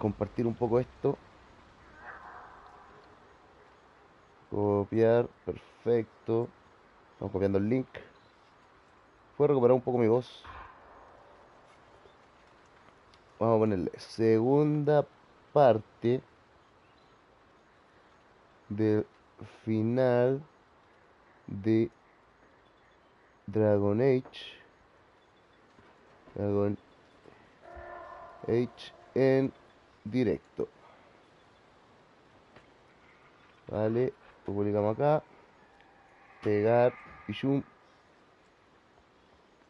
compartir un poco esto. Copiar, perfecto. Estamos copiando el link. Puedo recuperar un poco mi voz. Vamos a ponerle segunda parte del final de Dragon Age en directo. Vale, lo publicamos acá. Pegar, pichum.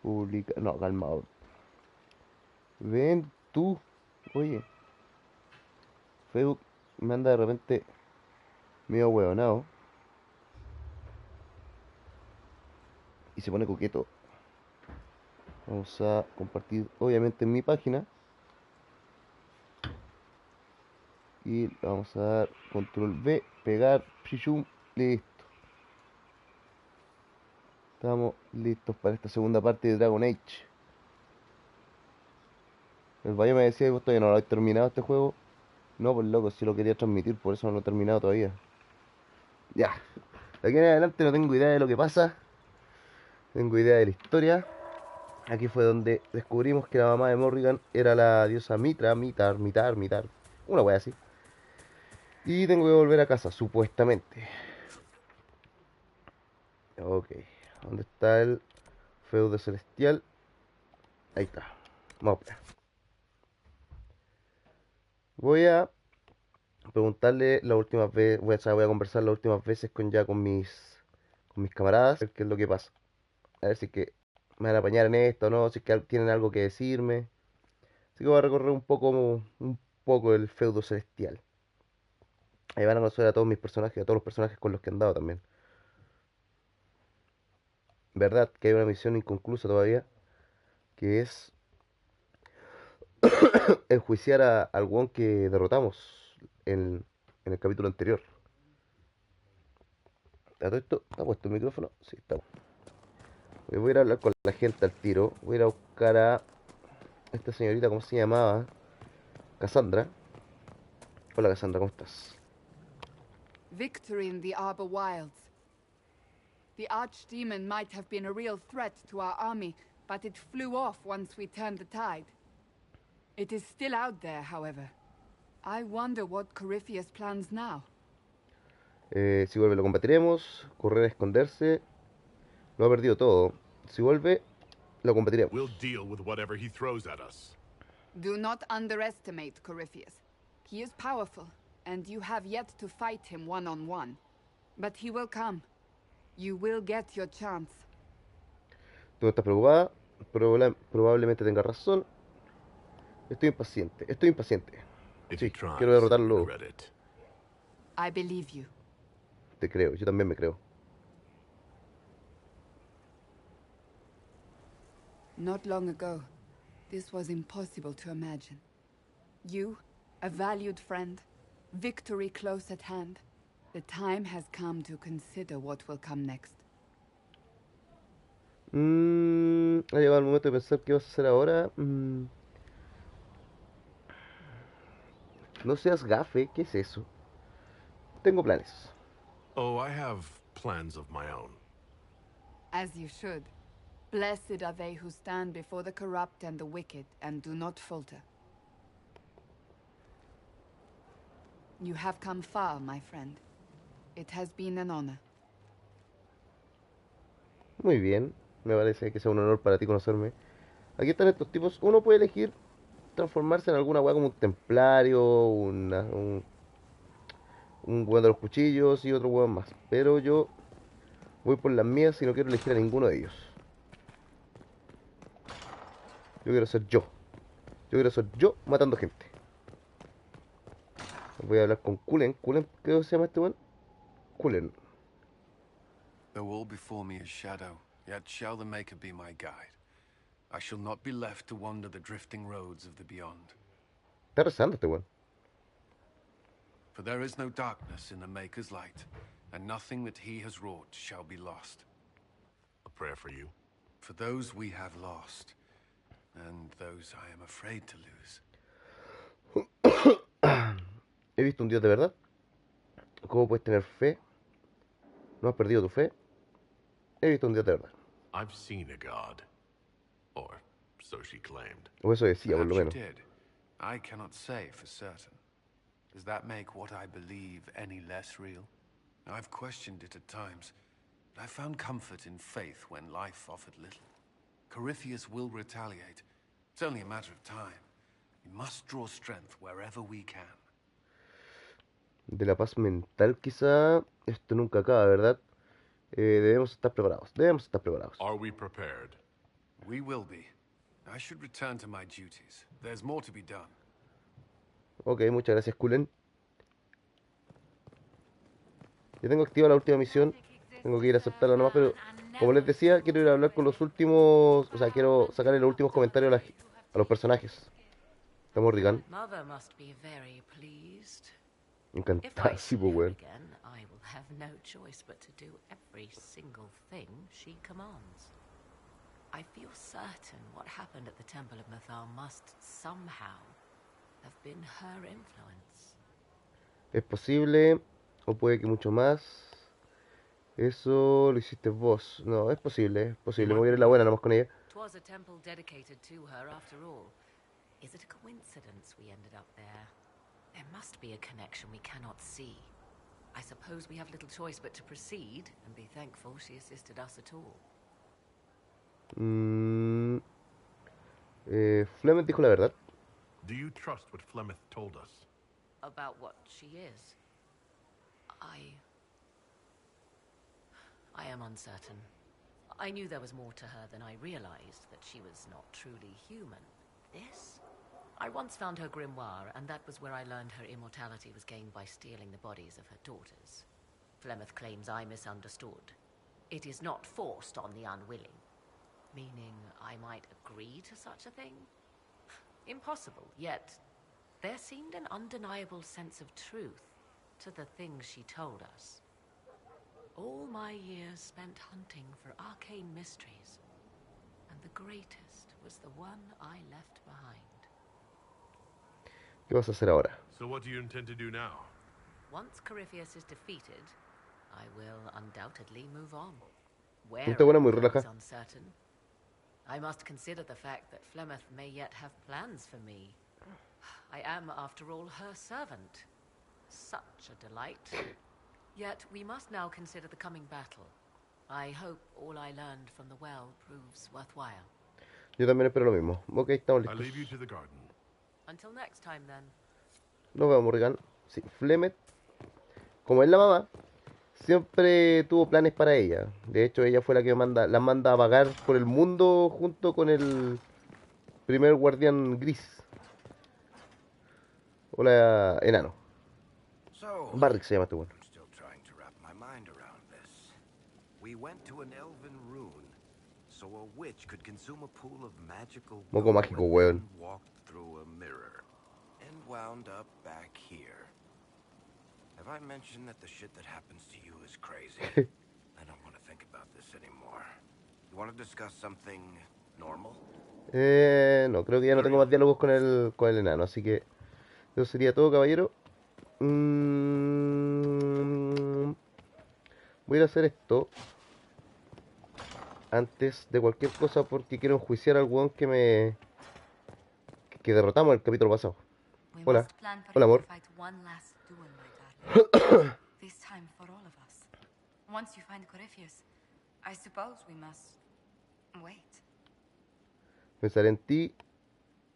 Publica. No, calmado. Ven tú. Oye. Facebook me anda de repente medio hueonado. Y se pone coqueto. Vamos a compartir obviamente en mi página. Y le vamos a dar control V, pegar, pichum, listo. Estamos listos para esta segunda parte de Dragon Age. El Valle me decía que vos todavía no lo habéis terminado este juego. No, pues loco, si lo quería transmitir, por eso no lo he terminado todavía. Ya, de aquí en adelante no tengo idea de lo que pasa. Tengo idea de la historia. Aquí fue donde descubrimos que la mamá de Morrigan era la diosa Mitar. Una wea así. Y tengo que volver a casa, supuestamente. Ok, ¿dónde está el feudo celestial? Ahí está. Vamos allá. Voy a preguntarle las últimas veces, voy a conversar las últimas veces con mis camaradas, a ver qué es lo que pasa. A ver si es que me van a apañar en esto o no, si es que tienen algo que decirme. Así que voy a recorrer un poco el feudo celestial. Ahí van a conocer a todos mis personajes, a todos los personajes con los que he andado también. Verdad que hay una misión inconclusa todavía, que es enjuiciar al weón que derrotamos en el capítulo anterior. ¿A todo esto? ¿Está puesto el micrófono? Sí, está. Voy a ir a hablar con la gente al tiro. Voy a ir a buscar a esta señorita, ¿cómo se llamaba? Cassandra. Hola Cassandra, ¿cómo estás? Victory in the Arbor Wilds. The archdemon might have been a real threat to our army, but it flew off once we turned the tide. It is still out there, however. I wonder what Corypheus plans now. Si vuelve lo combatiremos. Correr a esconderse. Lo ha perdido todo. Si vuelve, lo combatiremos. We'll deal with whatever he throws at us. Do not underestimate Corypheus. He is powerful, and you have yet to fight him one-on-one. But he will come. You will get your chance. Tú no estás preocupada. Probablemente tengas razón. Estoy impaciente. Sí, quiero derrotarlo. I believe you. Te creo, yo también me creo. Not long ago, this was impossible to imagine. You, a valued friend, victory close at hand. The time has come to consider what will come next. Ha llegado el momento de pensar qué vas a hacer ahora. No seas gafe, ¿qué es eso? Tengo planes. Oh, I have plans of my own. As you should. Blessed are they who stand before the corrupt and the wicked and do not falter. You have come far, my friend. It has been an honor. Muy bien, me parece que sea un honor para ti conocerme. Aquí están estos tipos. Uno puede elegir transformarse en alguna weá como un templario, un weón de los cuchillos y otro weón más. Pero yo voy por las mías y no quiero elegir a ninguno de ellos. Yo quiero ser yo. Yo quiero ser yo matando gente. Voy a hablar con Kulen. ¿Kulen qué se llama este weón? Kulen. Though all before me is shadow, yet shall the Maker be my guide. I shall not be left to wander the drifting roads of the beyond. Está rezando este weón. For there is no darkness in the Maker's light, and nothing that he has wrought shall be lost. A prayer for you. For those we have lost, and those I am afraid to lose. He visto un Dios de verdad. ¿Cómo puedes tener fe? ¿No has perdido tu fe? He visto un Dios de verdad. I've seen a god. Or so she claimed. O eso decía, por lo Perhaps you menos. did. I cannot say for certain. Does that make what I believe any less real? I've questioned it at times, but I found comfort in faith when life offered little. Corypheus will retaliate. It's only a matter of time. We must draw strength wherever we can. De la paz mental, quizá. Esto nunca acaba, ¿verdad? Debemos estar preparados. Debemos estar preparados. Are we prepared? We will be. I should return to my duties. There's more to be done. Ok, muchas gracias, Kulen. Yo tengo activa la última misión. Tengo que ir a aceptarla nomás, pero como les decía, quiero ir a hablar con los últimos. O sea, quiero sacarle los últimos comentarios a los personajes. Estamos Rigan. Mother must be very pleased. If I Encantado, see sí, pues, her weón. again, I will have no choice but to do every single thing she commands. I feel certain what happened at the Temple of Mathar must somehow have been her influence. Es posible, o puede que mucho más. Eso lo hiciste vos. No, es posible, es posible. Me voy a ir a la buena nomás con ella. 'Twas a temple dedicated to her after all. Is it a coincidence we ended up there? There must be a connection we cannot see. I suppose we have little choice but to proceed and be thankful she assisted us at all. Flement dijo la verdad. Do you trust what Flemeth told us? About what she is? I am uncertain. I knew there was more to her than I realized, that she was not truly human. This? I once found her grimoire, and that was where I learned her immortality was gained by stealing the bodies of her daughters. Flemeth claims I misunderstood. It is not forced on the unwilling. Meaning I might agree to such a thing? Impossible, yet there seemed an undeniable sense of truth to the things she told us. All my years spent hunting for arcane mysteries, and the greatest was the one I left behind. ¿Qué vas a hacer ahora? So what do you intend to do now? Once Corypheus is defeated, I will undoubtedly move on. Está buena, muy Where relaja. is uncertain. I must consider the fact that Flemeth may yet have plans for me. I am, after all, her servant. Such a delight. Yet we must now consider the coming battle. I hope all I learned from the well proves worthwhile. Yo también espero lo mismo. Ok, estamos I leave you listos. to the garden. Until next time, then. Nos vemos, Morgan. Sí, Flemet, como es la mamá, siempre tuvo planes para ella. De hecho, ella fue la que la manda a vagar por el mundo junto con el primer guardián gris. Hola, enano. So, Barrick se llama este bueno. I'm still trying to wrap my mind around this. We went to an elven rune, so a witch could consume a pool of magical Moco gold mágico, and weón. then walked through a mirror and wound up back here. Have I mentioned that the shit that happens to you is crazy? I don't want to think about this anymore. You want to discuss something normal? No, creo que ya no tengo más diálogos con el enano, así que eso sería todo, caballero. Voy a ir a hacer esto antes de cualquier cosa porque quiero enjuiciar al weón que derrotamos en el capítulo pasado. We Hola. must plan for Hola, him to amor. fight one last duel, my darling. This time for all of us. Once you find Corypheus, I suppose we must wait. Pensaré en ti.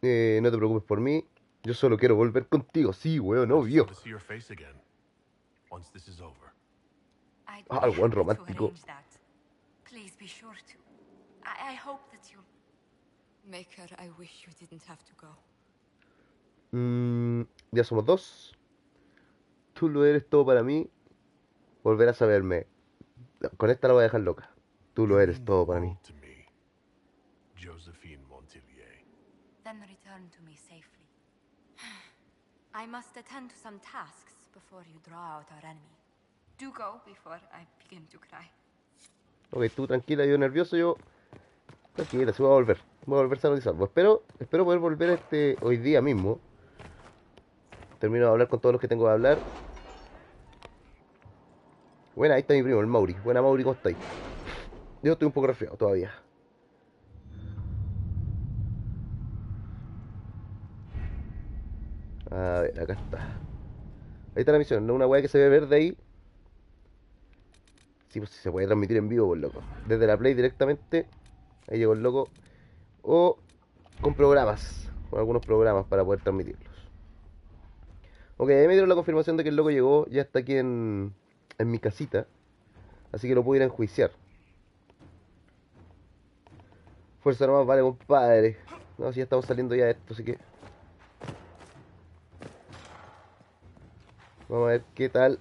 No te preocupes por mí. Yo solo quiero volver contigo. Sí, weón, I just obvio. want to see your face again. Once this is over. I'd Ah, be el buen happy to romántico. arrange that. Please be sure to. I hope that you'll make her. I wish you didn't have to go. Ya somos dos. Tú lo eres todo para mí. Volverás a verme. Con esta la voy a dejar loca. Tú lo You eres mean todo the para mí. world to me, Josephine Montillier. Then return to me safely. I must attend to some tasks before you draw out our enemy. Do go before I begin to cry. Ok, tú tranquila, yo nervioso, yo... Tranquila, se va a volver. Voy a volver sano y salvo. Espero poder volver hoy día mismo. Termino de hablar con todos los que tengo que hablar. Buena, ahí está mi primo, el Mauri. Buena, Mauri, ¿cómo estáis? Yo estoy un poco resfriado todavía. A ver, acá está. Ahí está la misión, ¿no? Una weá que se ve verde ahí. Sí, pues sí se puede transmitir en vivo, por loco. Desde la Play directamente. Ahí llegó el loco. O con programas. Con algunos programas para poder transmitirlos. Ok, ahí me dieron la confirmación de que el loco llegó. Ya está aquí en mi casita. Así que lo puedo ir a enjuiciar. Fuerza nomás, vale, compadre. No, si ya estamos saliendo ya de esto, así que... Vamos a ver qué tal.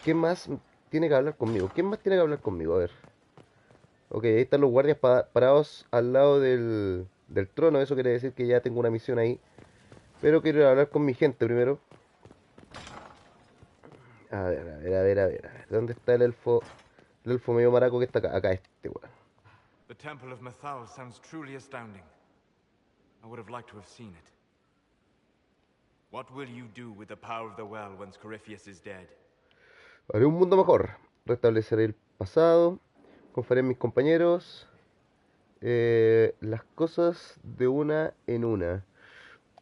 ¿Qué más tiene que hablar conmigo? ¿Quién más tiene que hablar conmigo? A ver. Ok, ahí están los guardias parados al lado del trono. Eso quiere decir que ya tengo una misión ahí. Pero quiero ir a hablar con mi gente primero. A ver, a ver, a ver, a ver, a ver. ¿Dónde está el elfo? El elfo medio maraco que está acá. Acá este, weón. The Temple of Mythal sounds truly astounding. I would have liked to have seen it. What will you do with the power of the well once Corypheus is dead? Haré un mundo mejor. Restableceré el pasado. Confiaré en mis compañeros. Las cosas de una en una.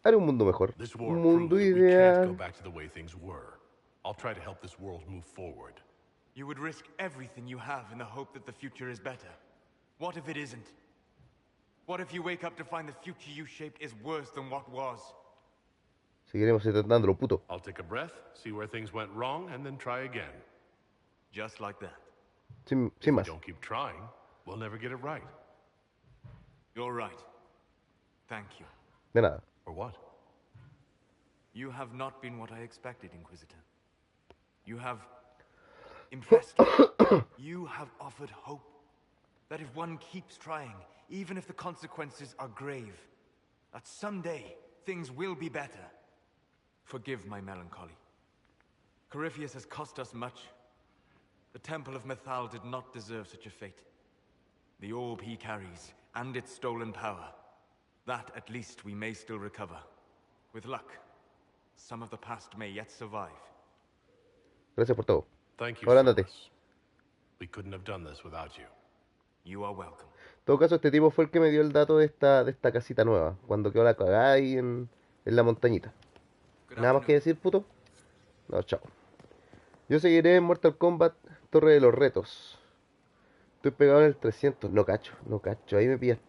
Haré un mundo mejor. This Un war mundo proves that we can't go ideal. back to the way things were. I'll try to help this world move forward. You would risk everything you have in the hope that the future is better. What if it isn't? What if you wake up to find the future you shaped is worse than what was? Seguiremos intentándolo, puto. I'll take a breath, see where things went wrong, and then try again. Just like that. Sin If we más. don't keep trying, we'll never get it right. You're right. Thank you. De nada. Or what? You have not been what I expected, Inquisitor. You have impressed me. You have offered hope. That if one keeps trying, even if the consequences are grave, that someday things will be better. Forgive my melancholy. Corypheus has cost us much. The Temple of Mythal did not deserve such a fate. The orb he carries, and its stolen power, that at least we may still recover. With luck, some of the past may yet survive. Gracias por todo. Thank you, Ahora ándate. Saludos. We couldn't have done this without you. You are welcome. En todo caso, este tipo fue el que me dio el dato de esta casita nueva. Cuando quedó la cagada ahí en la montañita. Nada más que decir, puto. No, chao. Yo seguiré en Mortal Kombat Torre de los Retos. Estoy pegado en el 300. No cacho, no cacho. Ahí me pillaste.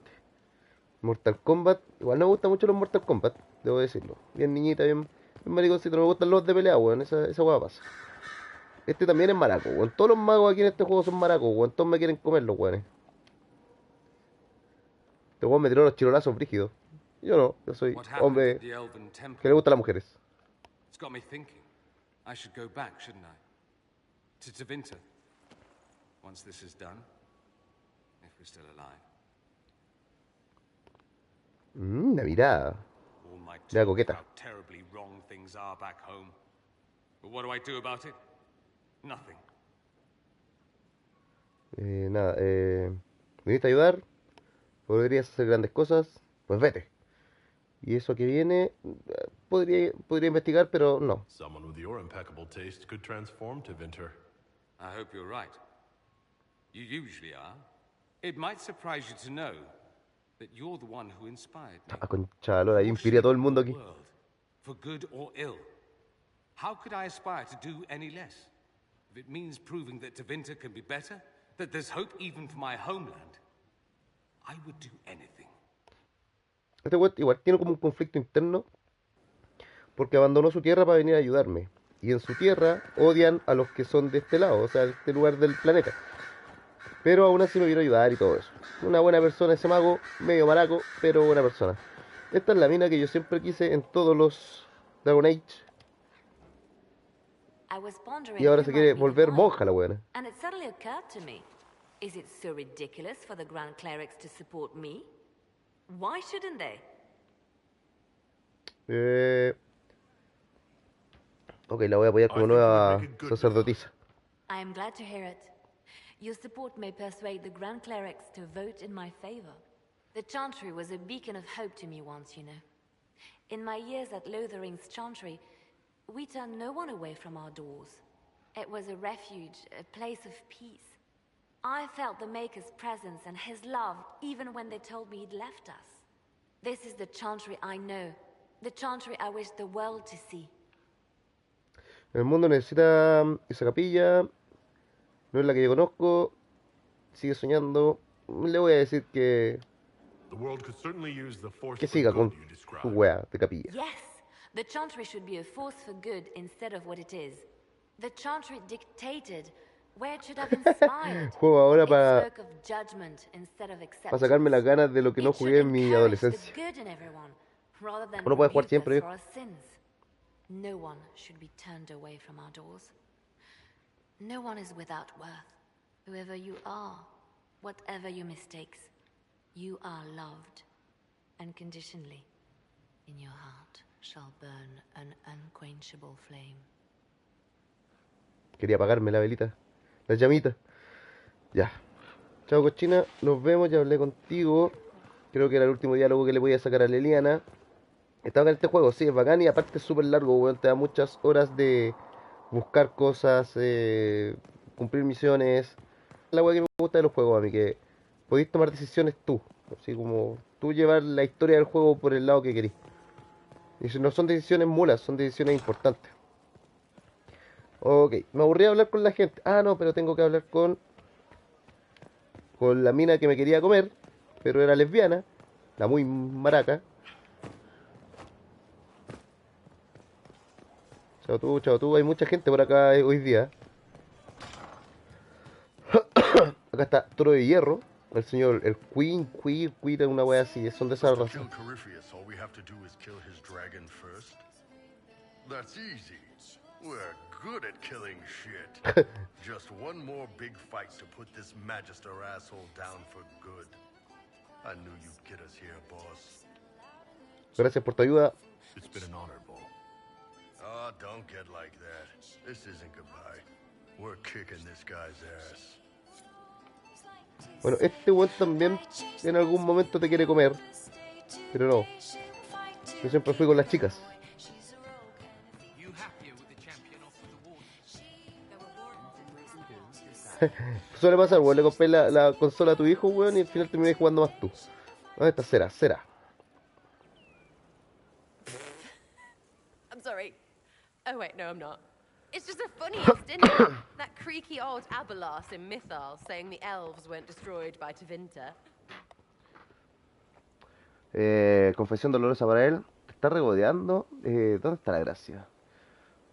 Mortal Kombat. Igual no me gustan mucho los Mortal Kombat, debo decirlo. Bien niñita, bien mariconcito. No me gustan los de pelea, weón. Esa hueá pasa. Este también es maraco, weón. Todos los magos aquí en este juego son maracos, weón. Todos me quieren comer los weones. Este weón me tiró los chirolazos brígidos. Yo no, yo soy hombre que le gustan las mujeres. It's got me thinking. I should go back, shouldn't I? To Tevinter. Once this is done. If we're still alive. La mirada. All my De la talk coqueta. how terribly wrong things are back home. But what do I do about it? Nothing. Nada, ¿viniste a ayudar? ¿Podrías hacer grandes cosas? Pues vete. Y eso que viene, podría investigar, pero no. Someone with your impeccable taste could transform to Vinter. I hope you're right. You usually are. It might surprise you to know that you're the one who inspired me. Ah, concha, lora, ahí inspiré a todo el mundo aquí. World, for good or ill. How could I aspire to do any less? If it means proving that Tevinter can be better, that there's hope even for my homeland, I would do anything. Este weón igual tiene como un conflicto interno porque abandonó su tierra para venir a ayudarme. Y en su tierra odian a los que son de este lado, o sea, de este lugar del planeta. Pero aún así me vino a ayudar y todo eso. Una buena persona ese mago, medio maraco, pero buena persona. Esta es la mina que yo siempre quise en todos los Dragon Age. Y ahora se quiere volver monja la buena. And it suddenly occurred to me, is it so ridiculous for the Grand Clerics to support me? Why shouldn't they? Ok, la voy a apoyar como nueva sacerdotisa. I am glad to hear it. Your support may persuade the Grand Clerics to vote in my favor. The Chantry was a beacon of hope to me once, you know. In my years at Lotharing's Chantry, We turned no one away from our doors. It was a refuge, a place of peace. I felt the Maker's presence and his love even when they told me he'd left us. This is the Chantry I know, the Chantry I wish the world to see. El mundo necesita esa capilla. No es la que yo conozco. Sigue soñando. Le voy a decir que siga con su wea de capilla. Yes, the Chantry should be a force for good instead of what it is. The Chantry dictated where it should have inspired. Juego ahora It para spoke of judgment instead of acceptance. sacarme las ganas de lo que no It should jugué en mi encourage adolescencia. the good in everyone, rather than Uno puede jugar rebuke siempre, us viejo. for our sins. No one should be turned away from our doors. No one is without worth. Whoever you are, whatever your mistakes, you are loved unconditionally. In your heart shall burn an unquenchable flame. Quería apagarme la velita, la llamita. Ya. Chao, cochina. Nos vemos. Ya hablé contigo. Creo que era el último diálogo que le voy a sacar a Leliana. Está bacán este juego, sí, es bacán y aparte es súper largo, weón. Te da muchas horas de buscar cosas, cumplir misiones. La weá que me gusta de los juegos, a mí, que podéis tomar decisiones tú. Así como tú llevar la historia del juego por el lado que querís. Y si no son decisiones mulas, son decisiones importantes. Ok, me aburrí de hablar con la gente. Ah, no, pero tengo que hablar con la mina que me quería comer, pero era lesbiana, la muy maraca. Chao tú, hay mucha gente por acá hoy día. Acá está Toro de Hierro, el señor, el Queen, una wea así, son de esa raza. We're good at killing shit. Just one more big fight to put this Magister asshole down for good. I knew you'd get us here, boss. Gracias por tu ayuda. It's been an honor, Bull. Oh, don't get like that. This isn't goodbye. We're kicking this guy's ass. Bueno, este weón también en algún momento te quiere comer. Pero no. Yo siempre fui con las chicas. Suele pasar, weón, le compré la consola a tu hijo, weón, y al final terminé jugando más tú. ¿Dónde está Cera? I'm sorry. Oh wait, no I'm not. It's just the funniest, isn't it? That creaky old Abelas in Mythal saying the elves weren't destroyed by Tevinter. Confesión dolorosa para él. Te está regodeando. ¿Dónde está la gracia?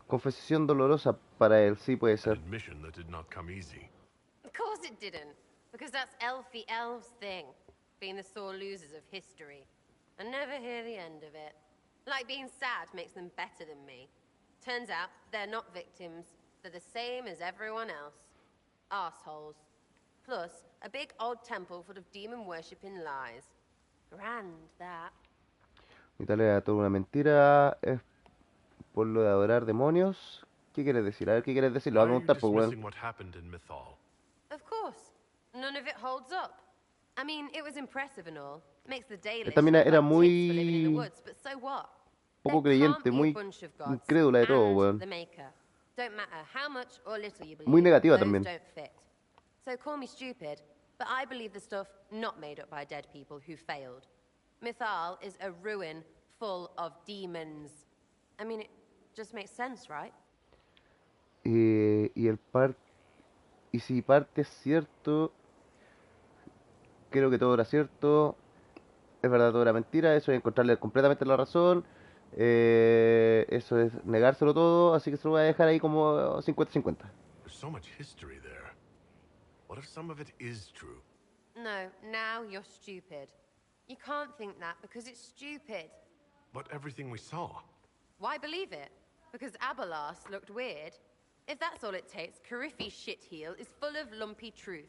Confesión dolorosa para él, sí puede ser. Admission that did not come easy. Of course it didn't, because that's elfy elves thing, being the sore losers of history. I never hear the end of it. Like being sad makes them better than me. Turns out they're not victims, they're the same as everyone else. Arseholes. Plus, a big old temple full of demon-worshipping lies. Grand, that. Italia era toda una mentira. Es por lo de adorar demonios. ¿Qué quieres decir? A ver, ¿qué quieres decir? Lo voy a preguntar, pues, weón. What happened in Mythal? Of course. None of it holds up. I mean, it was impressive and all. Makes the day Esta mina era muy woods, but so what? poco creyente, muy incrédula de todo, weón. Muy negativa también. So call me stupid, but I believe the stuff not made up by dead people who failed. Mythal is a ruin full of demons. I mean, it just makes sense, right? Y si parte es cierto, creo que todo era cierto. Es verdad, todo era mentira. Eso es encontrarle completamente la razón. Eso es negárselo todo. Así que se lo voy a dejar ahí como 50-50. There's so much history there. What if some of it is true? No, now you're stupid. You can't think that because it's stupid. But everything we saw. Why believe it? Because Abelas looked weird? If that's all it takes, Cariffi's shitheel is full of lumpy truth.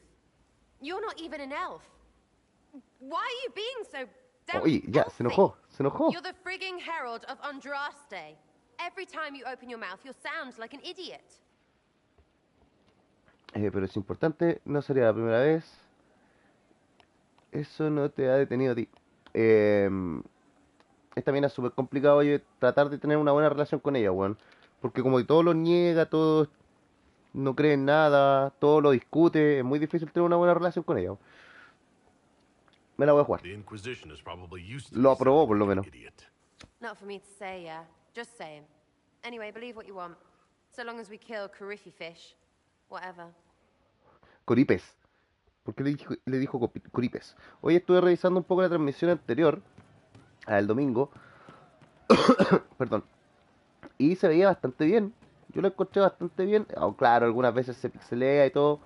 You're not even an elf. Why are you being so damn Oye, ya, se enojó. You're the frigging herald of Andraste. Every time you open your mouth, you'll sound like an idiot. Pero es importante, no sería la primera vez. Eso no te ha detenido a ti. Esta mina es súper complicado, oye, tratar de tener una buena relación con ella, weón. porque como que todo lo niega, todo no cree en nada, todo lo discute, es muy difícil tener una buena relación con ella. Me la voy a jugar. The Inquisition is probably used to Lo me aprobó por lo celebrating menos. idiot. Not for me to say, yeah. Just saying. Anyway, believe what you want. So long as we kill Cariffy fish. Whatever. Coripes. ¿Por qué le dijo Coripes? Hoy estuve revisando un poco la transmisión anterior, al domingo, perdón, y se veía bastante bien. Yo lo encontré bastante bien. Oh, claro, algunas veces se pixelea y todo,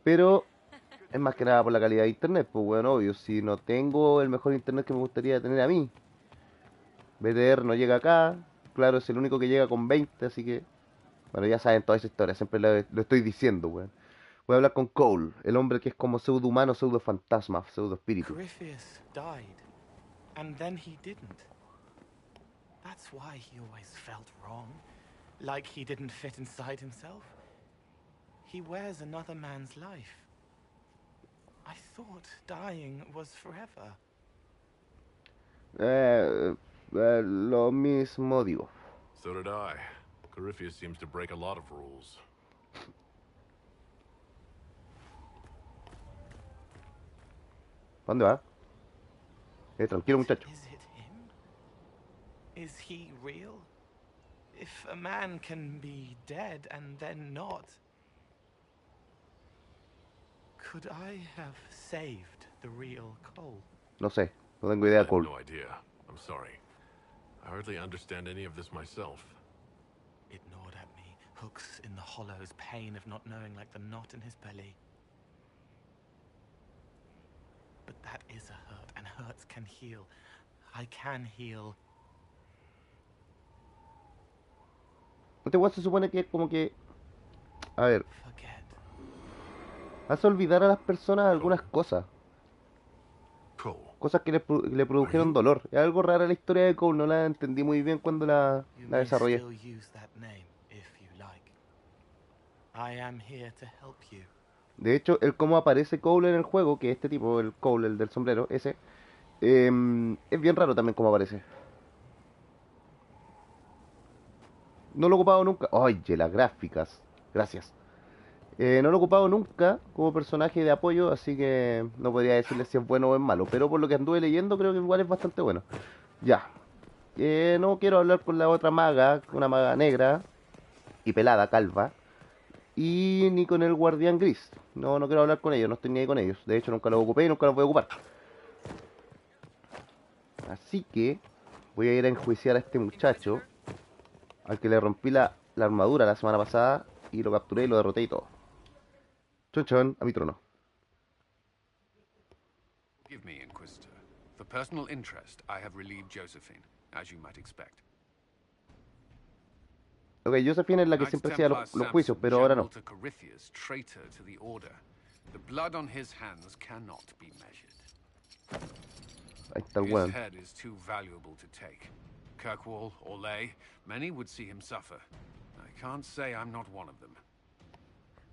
pero es más que nada por la calidad de internet. Pues bueno, obvio, si no tengo el mejor internet que me gustaría tener a mí, BTR no llega acá. Claro, es el único que llega con 20, así que, bueno, ya saben toda esa historia, siempre lo estoy diciendo, weón. Voy a hablar con Cole, el hombre que es como pseudo humano, pseudo fantasma, pseudo espíritu. Corypheus died, and then he didn't. That's why he always felt wrong, like he didn't fit inside himself. He wears another man's life. I thought dying was forever. Lo mismo digo. So did I. Corypheus seems to break a lot of rules. ¿Dónde va? Tranquilo, muchacho. Is it him? Is he real? If a man can be dead and then not, could I have saved the real Cole? No sé, no tengo idea, I have Cole. no idea. I'm sorry. I hardly understand any of this myself. It gnawed at me, hooks in the hollows, pain of not knowing like the knot in his belly. But that is a hurt, and hurts can heal. I can heal. Este weón se supone que es como que... A ver, Forget. hace olvidar a las personas algunas cosas. Cole. Cosas que le produjeron dolor. Es algo rara la historia de Cole, no la entendí muy bien cuando la You may desarrollé. still use that name if you like. I am here to help you. De hecho, el cómo aparece Cole en el juego, que este tipo, el Cole, el del sombrero, ese, es bien raro también cómo aparece. No lo he ocupado nunca. Oye, las gráficas. Gracias. No lo he ocupado nunca como personaje de apoyo, así que no podría decirle si es bueno o es malo. Pero por lo que anduve leyendo, creo que igual es bastante bueno. Ya. No quiero hablar con la otra maga, una maga negra y pelada, calva. Y ni con el guardián gris. No quiero hablar con ellos, no estoy ni ahí con ellos. De hecho, nunca los ocupé y nunca los voy a ocupar. Así que voy a ir a enjuiciar a este muchacho, al que le rompí la armadura la semana pasada, y lo capturé y lo derroté y todo. Chon chon, a mi trono. Give me, Inquisitor. For personal interest, I have relieved Josephine, as you might expect. Ok, Josephine es la que Knights siempre hacía Templar los juicios, Samson, pero ahora general no. to Corypheus, traitor to the order. The blood on his hands cannot be measured. Ahí está el His weón. head is too valuable to take. Kirkwall or Lay, many would see him suffer. I can't say I'm not one of them.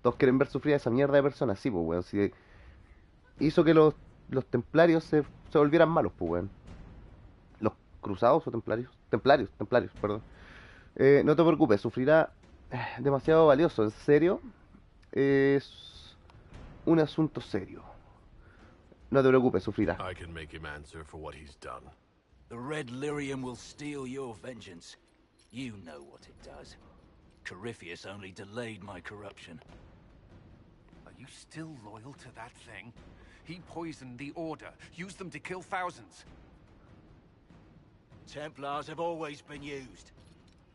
Todos quieren ver sufrir a esa mierda de personas, sí, pues weón. Si hizo que los templarios se volvieran malos, pues weón. Los cruzados o templarios. Templarios, perdón. No te preocupes, sufrirá demasiado valioso, en serio. Es un asunto serio. No te preocupes, sufrirá. I can make him answer for what he's done. The Red Lyrium will steal your vengeance. You know what it does. Corypheus only delayed my corruption. Are you still loyal to that thing? He poisoned the Order, used them to kill thousands. Templars have always been used.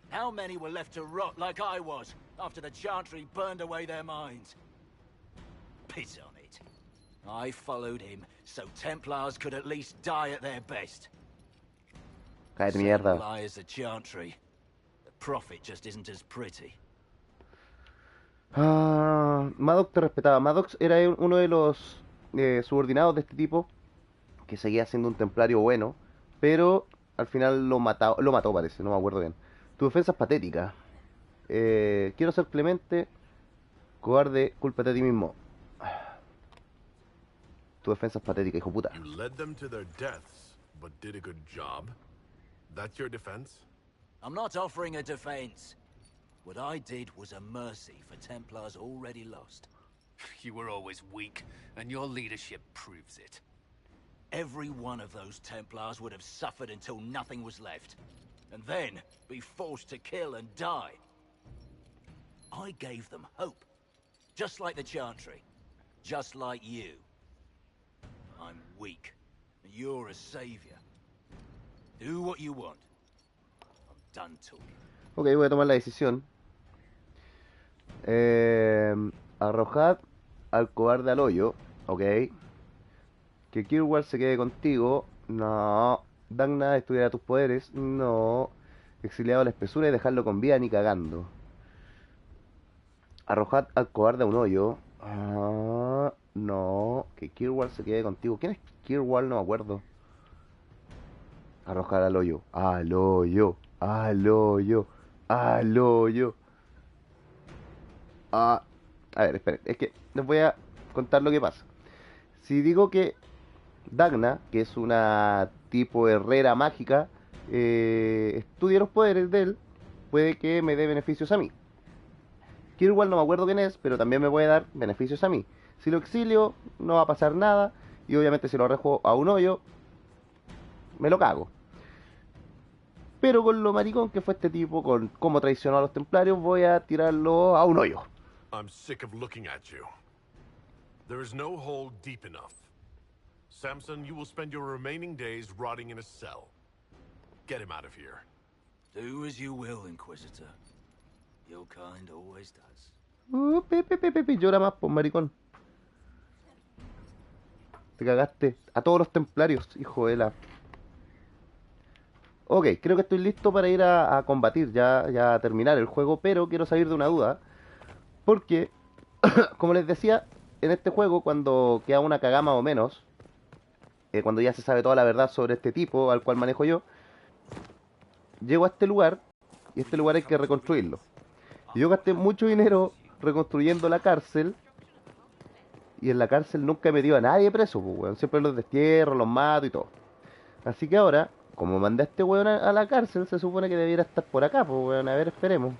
How many were left to rot like I was, after the Chantry burned away their minds? Piss on it. I followed him, so Templars could at least die at their best. Cállate Same mierda. lie as the Chantry. The profit just isn't as pretty. Maddox te respetaba. Maddox era uno de los subordinados de este tipo, que seguía siendo un templario bueno, pero al final lo mató parece, no me acuerdo bien. Tu defensa es patética. Quiero ser clemente. Cobarde, cúlpate a ti mismo. Tu defensa es patética, hijo puta. You led them to their deaths, but did a good job. That's your defense? I'm not offering a defense. What I did was a mercy for Templars already lost. You were always weak, and your leadership proves it. Every one of those Templars would have suffered until nothing was left. And then be forced to kill and die. I gave them hope. Just like the Chantry. Just like you. I'm weak. And you're a savior. Do what you want. I'm done talking. Ok, voy a tomar la decisión. Arrojad al cobarde al hoyo. Ok. Que Kirwall se quede contigo. No. Dagna estudiará tus poderes. No. Exiliado a la espesura y dejarlo con vida ni cagando. Arrojad al cobarde a un hoyo. Ah, no. Que Kirwall se quede contigo. ¿Quién es Kirwall? No me acuerdo. Arrojar al hoyo. Al hoyo. Al hoyo. Al hoyo. Ah. A ver, esperen. Es que les voy a contar lo que pasa. Si digo que Dagna, que es una tipo herrera mágica, estudie los poderes de él, puede que me dé beneficios a mí. Kirwall no me acuerdo quién es, pero también me puede dar beneficios a mí. Si lo exilio, no va a pasar nada. Y obviamente si lo arrojo a un hoyo, me lo cago. Pero con lo maricón que fue este tipo, con cómo traicionó a los templarios, voy a tirarlo a un hoyo. I'm sick of looking at you. There is no hole deep enough. Samson, you will spend your remaining days rotting in a cell. Get him out of here. Do as you will, Inquisitor. Your kind always does. Llora más, pues, maricón. Te cagaste a todos los templarios, hijo de la... Ok, creo que estoy listo para ir a combatir, ya a terminar el juego, pero quiero salir de una duda. Porque, como les decía, en este juego, cuando queda una cagada más o menos, cuando ya se sabe toda la verdad sobre este tipo al cual manejo yo, llego a este lugar, y este lugar hay que reconstruirlo. Y yo gasté mucho dinero reconstruyendo la cárcel, y en la cárcel nunca he metido a nadie preso, pues, weón. Siempre los destierro, los mato y todo. Así que ahora, como mandé a este weón a la cárcel, se supone que debiera estar por acá, pues weón. A ver, esperemos.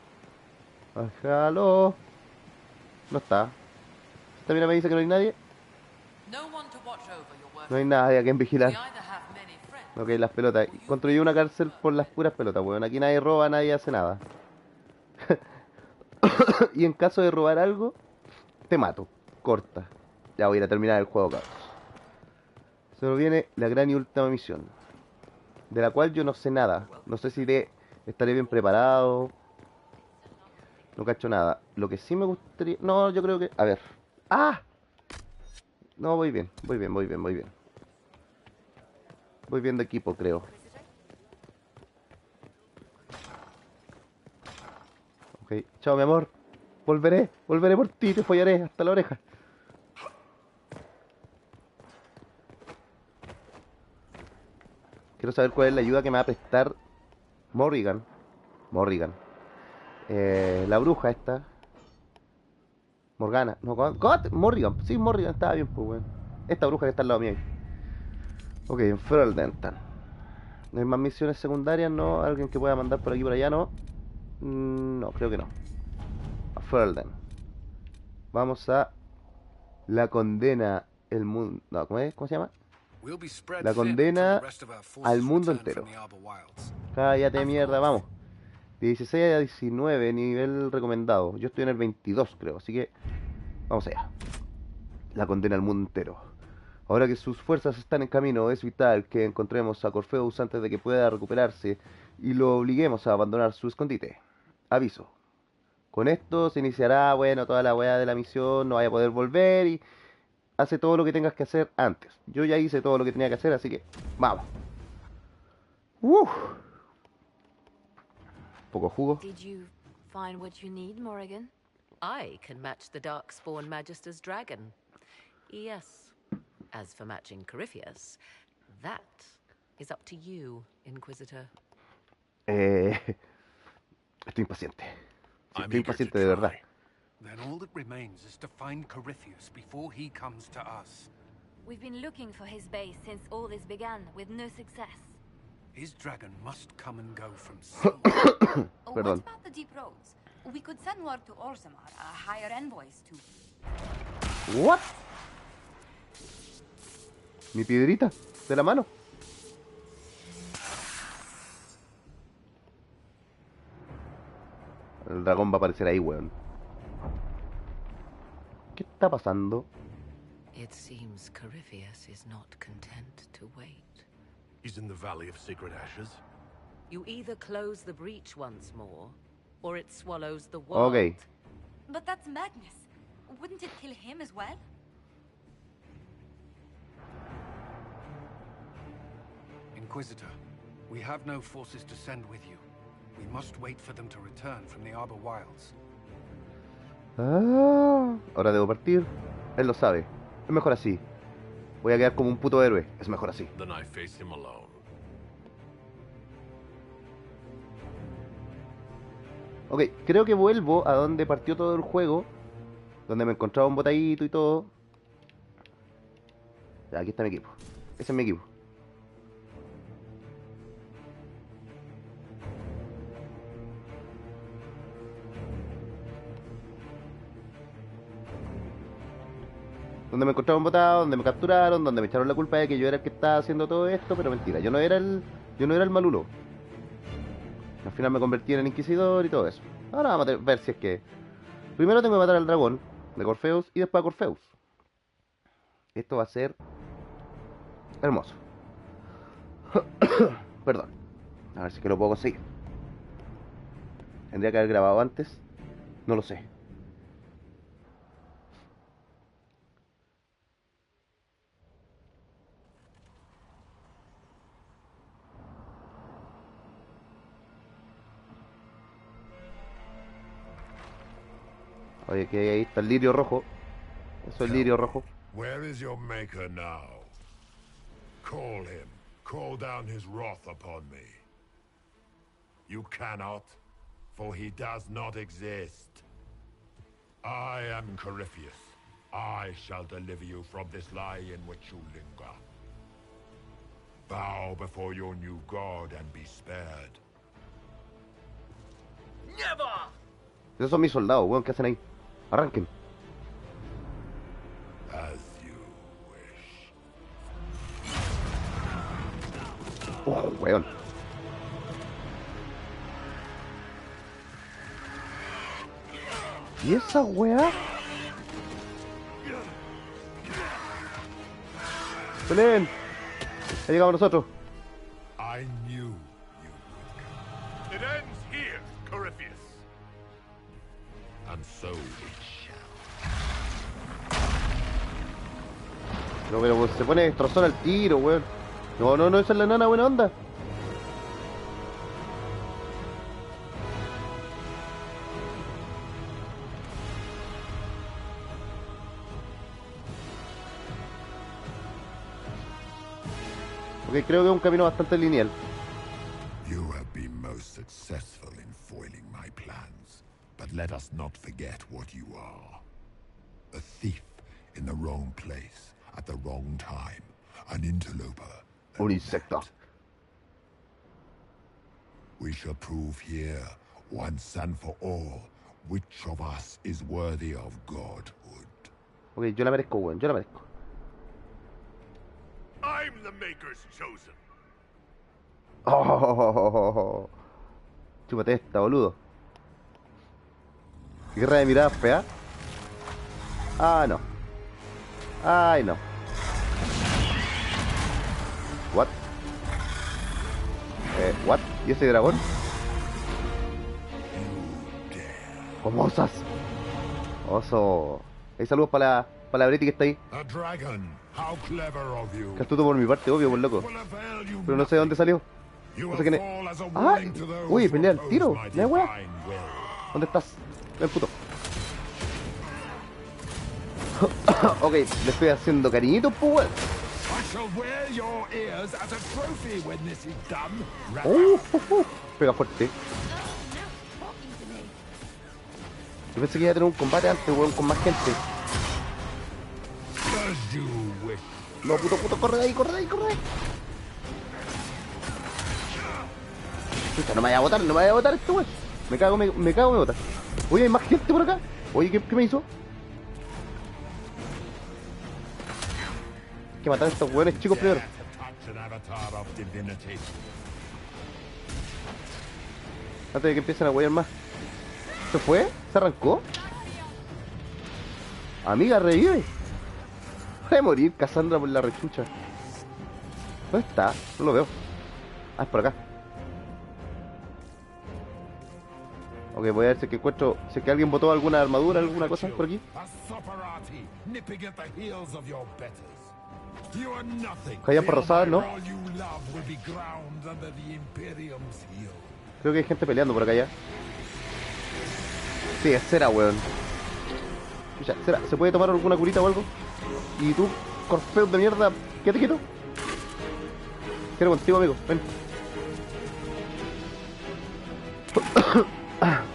Bájalo. No está. Esta mira me dice que no hay nadie. No hay nadie a quien vigilar. Ok, las pelotas. Construí una cárcel por las puras pelotas, weón. Aquí nadie roba, nadie hace nada. Y en caso de robar algo, te mato. Corta. Ya voy a ir a terminar el juego, cabros. Solo viene la gran y última misión, de la cual yo no sé nada. No sé si estaré bien preparado. No cacho nada. Lo que sí me gustaría... No, yo creo que... A ver. ¡Ah! No, voy bien. Voy bien. Voy bien de equipo, creo. Ok. Chao, mi amor. Volveré por ti. Te follaré hasta la oreja. Quiero saber cuál es la ayuda que me va a prestar Morrigan. La bruja esta. Morgana. No, Morrigan. Sí, Morrigan estaba bien, pues, weón. Esta bruja que está al lado mío. Ok, en Fereldentan. ¿No hay más misiones secundarias? No. ¿Alguien que pueda mandar por aquí por allá? No. No, creo que no. A Ferelden. Vamos a la condena el mundo. No, ¿cómo es? ¿Cómo se llama? La condena al mundo entero. Cállate, mierda, vamos. De 16 a 19, nivel recomendado. Yo estoy en el 22, creo, así que vamos allá. La condena al mundo entero. Ahora que sus fuerzas están en camino, es vital que encontremos a Corfeus antes de que pueda recuperarse y lo obliguemos a abandonar su escondite. Aviso. Con esto se iniciará, bueno, toda la weá de la misión, no vaya a poder volver y... Hace todo lo que tengas que hacer antes. Yo ya hice todo lo que tenía que hacer, así que vamos. Poco jugo. Did you find what you need, Morrigan? I can match the Darkspawn Magister's dragon. Yes. As for matching Corypheus, that is up to you, Inquisitor. Estoy impaciente. Sí, estoy impaciente de verdad. Then all that remains is to find Corypheus before he comes to us. We've been looking for his base since all this began, with no success. His dragon must come and go from sea. What Perdón. about the deep roads? We could send word to Orzammar, hire envoys to... What? Mi piedrita de la mano. El dragón va a aparecer ahí, weón. ¿Qué está pasando? It seems Corypheus is not content to wait. He's in the Valley of Sacred Ashes. You either close the breach once more, or it swallows the world. Ok. But that's madness. Wouldn't it kill him as well? Inquisitor, we have no forces to send with you. We must wait for them to return from the Arbor Wilds. Ah, ahora debo partir. Él lo sabe. Es mejor así. Voy a quedar como un puto héroe. Es mejor así. Then I face him alone. Ok, creo que vuelvo a donde partió todo el juego. Donde me encontraba un botadito y todo. Ya, aquí está mi equipo. Ese es mi equipo. Donde me encontraron botado, donde me capturaron, donde me echaron la culpa de que yo era el que estaba haciendo todo esto, pero mentira, yo no era el malulo. Al final me convertí en el inquisidor y todo eso. Ahora vamos a ver si es que... Primero tengo que matar al dragón de Corfeus y después a Corfeus. Esto va a ser hermoso. Perdón. A ver si es que lo puedo conseguir. Tendría que haber grabado antes. No lo sé. Oye, que ahí está el lirio rojo. Eso es el lirio rojo. Where is your maker now? Call him. Call down his wrath upon me. You cannot, for he does not exist. I am Corypheus. I shall deliver you from this lie in which you linger. Bow before your new god and be spared. Never! Esos son mis soldados, weón, ¿qué hacen ahí? Arranquen. As you wish. Weón. ¿Y esa weá? ¡Peleen! Ya llegamos nosotros. I knew you would come. It ends here, Corypheus. And so we shall. No, pero se pone destrozón al tiro, weón. No, no, no, esa es la nana buena onda. Ok, creo que es un camino bastante lineal. You have been most successful in foiling my plans, but let us not forget what you are. A thief in the wrong place at the wrong time. An interloper. Un insecto. We shall prove here, once and for all, which of us is worthy of godhood. Ok, yo la merezco, weón, yo la merezco. I'm the Maker's chosen. Oh, chúpate esta, boludo. Guerra de mirada fea. Ah, no. Ay, no. What? What? ¿Y ese dragón? ¿Cómo osas? Oso. Hay saludos para la Breti que está ahí. A dragon. How clever of you. Que astuto por mi parte, obvio, por loco. Pero no sé de dónde salió. No sé quién es. ¡Ah! Uy, pelea al tiro. ¿Me wea? ¿Dónde estás? Ven, puto. Ok, le estoy haciendo cariñitos, pues, weón. Pega fuerte. Yo pensé que iba a tener un combate antes, weón, con más gente. No, puto, corre de ahí, corre de ahí, corre de ahí. Chucha, no me vaya a botar, no me vaya a botar este weón. Me cago, me bota. Oye, hay más gente por acá. Oye, ¿qué me hizo? Hay que matar a estos weones chicos primero. Antes de que empiecen a huear más. ¿Se fue? ¿Se arrancó? Amiga, revive. Voy a morir, Cassandra, por la rechucha. ¿Dónde está? No lo veo. Ah, es por acá. Ok, voy a ver si que encuentro. Si es que alguien botó alguna armadura, alguna cosa por aquí. Callan por rosadas, ¿no? Creo que hay gente peleando por acá ya. Sí, es cera, weón. Escucha, cera, ¿se puede tomar alguna curita o algo? Y tú, corfeo de mierda, ¿qué te quito? Quiero contigo, amigo, ven.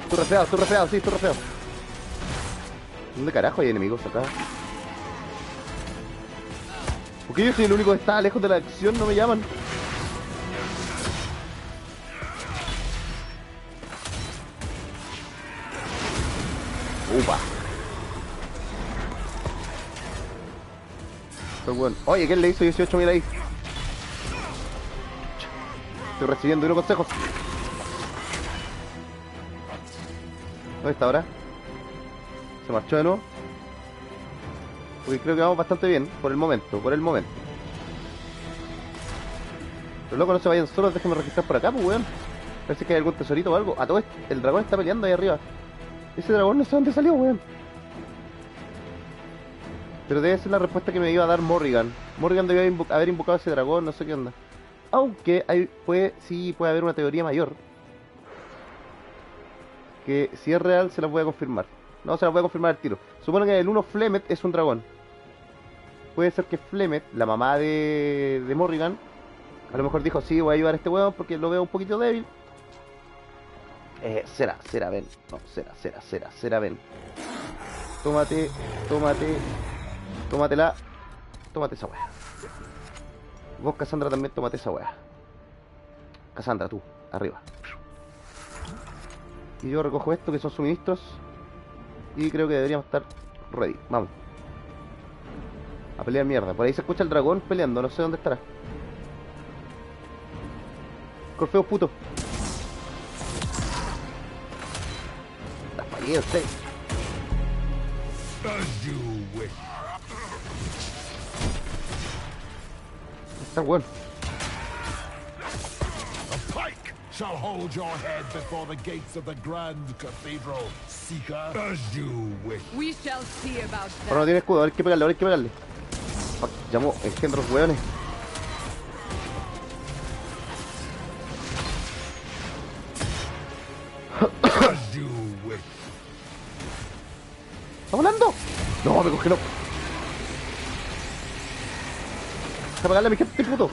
Estoy resfriado, sí, estoy resfriado. ¿Dónde carajo hay enemigos acá? ¿Por qué yo soy el único que está lejos de la acción? No me llaman. Upa. Pero bueno. Oye, ¿quién le hizo 18.000 ahí? Estoy recibiendo unos consejos. ¿Dónde está ahora? Se marchó de nuevo. Porque creo que vamos bastante bien, por el momento, Pero loco, no se vayan solos, déjenme registrar por acá, pues weón. Parece que hay algún tesorito o algo. A todo esto, el dragón está peleando ahí arriba. Ese dragón no sé dónde salió, weón. Pero debe ser la respuesta que me iba a dar Morrigan. Morrigan debía haber invocado a ese dragón, no sé qué onda. Aunque sí puede haber una teoría mayor. Que si es real se la voy a confirmar. No, se la voy a confirmar al tiro. Supone que el 1 Flemet es un dragón. Puede ser que Flemet, la mamá de Morrigan, a lo mejor dijo, sí, voy a ayudar a este weón porque lo veo un poquito débil. Cera, ven. No, cera, ven. Tómatela. Tómate esa wea. Vos, Cassandra, también tómate esa wea. Cassandra, tú, arriba. Y yo recojo esto que son suministros. Y creo que deberíamos estar ready. Vamos. A pelear mierda. Por ahí se escucha el dragón peleando. No sé dónde estará. Corfeo puto. Está fallido usted. Está bueno. Shall hold your head before the gates of the Grand Cathedral, Seeker, as you wish. We shall see about that. Ahora no tiene escudo, hay que pegarle. Fuck, llamo engendros hueones. As you wish. ¿Está volando? No, me congeló. Deja pegarle a mi gente, puto.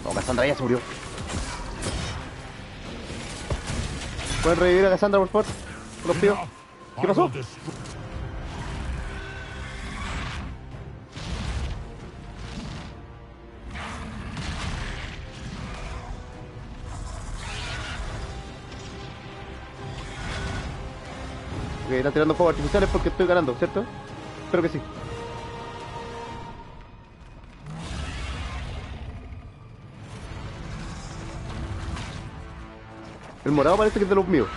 No, Cassandra ya se murió. ¿Pueden revivir a Cassandra, por favor? Los pido. ¿Qué pasó? Ok, están tirando fuegos artificiales porque estoy ganando, ¿cierto? Espero que sí. El morado parece que es de los míos.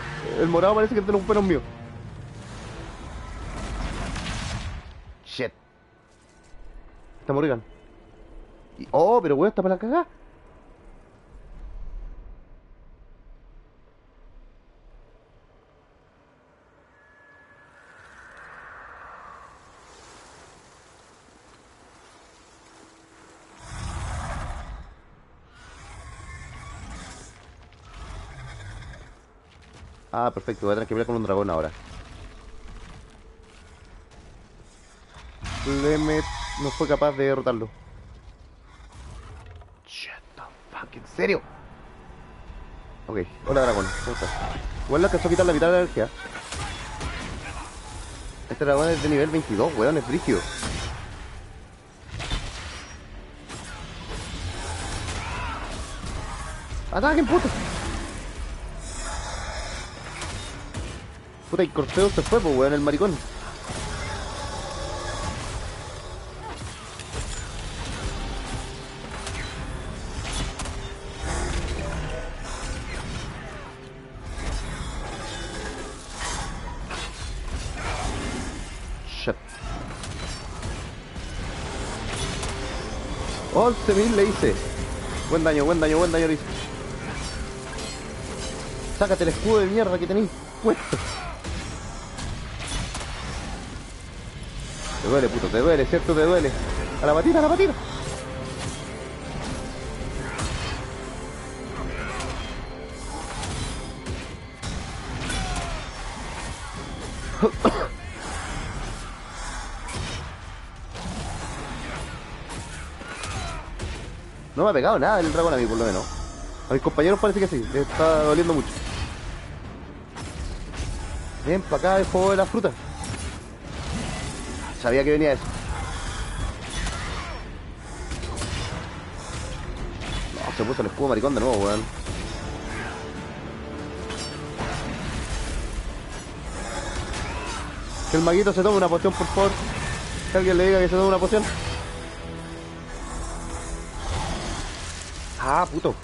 Shit. Está Morrigan. Oh, pero weón, está para la cagada. Ah, perfecto, voy a tener que pelear con un dragón ahora. Clemet no fue capaz de derrotarlo. Shut the fuck, ¿en serio? Ok, hola dragón, ¿cómo estás? Igual le alcanzó a quitar la mitad de la energía. Este dragón es de nivel 22, weón, es brígido. ¡Ataquen, puto! Puta, y Corteo se fue, pues, weón, el maricón. Shit. 11.000 le hice. Buen daño le hice. Sácate el escudo de mierda que tenéis puesto. Te duele, puto, te duele, ¿cierto? Te duele. A la patita, a la patita. No me ha pegado nada el dragón a mí, por lo menos. A mis compañeros parece que sí, les está doliendo mucho. Ven, para acá el juego de la fruta. Sabía que venía eso. No, se puso el escudo maricón de nuevo, weón. Que el maguito se tome una poción, por favor. Que alguien le diga que se tome una poción. Ah, puto.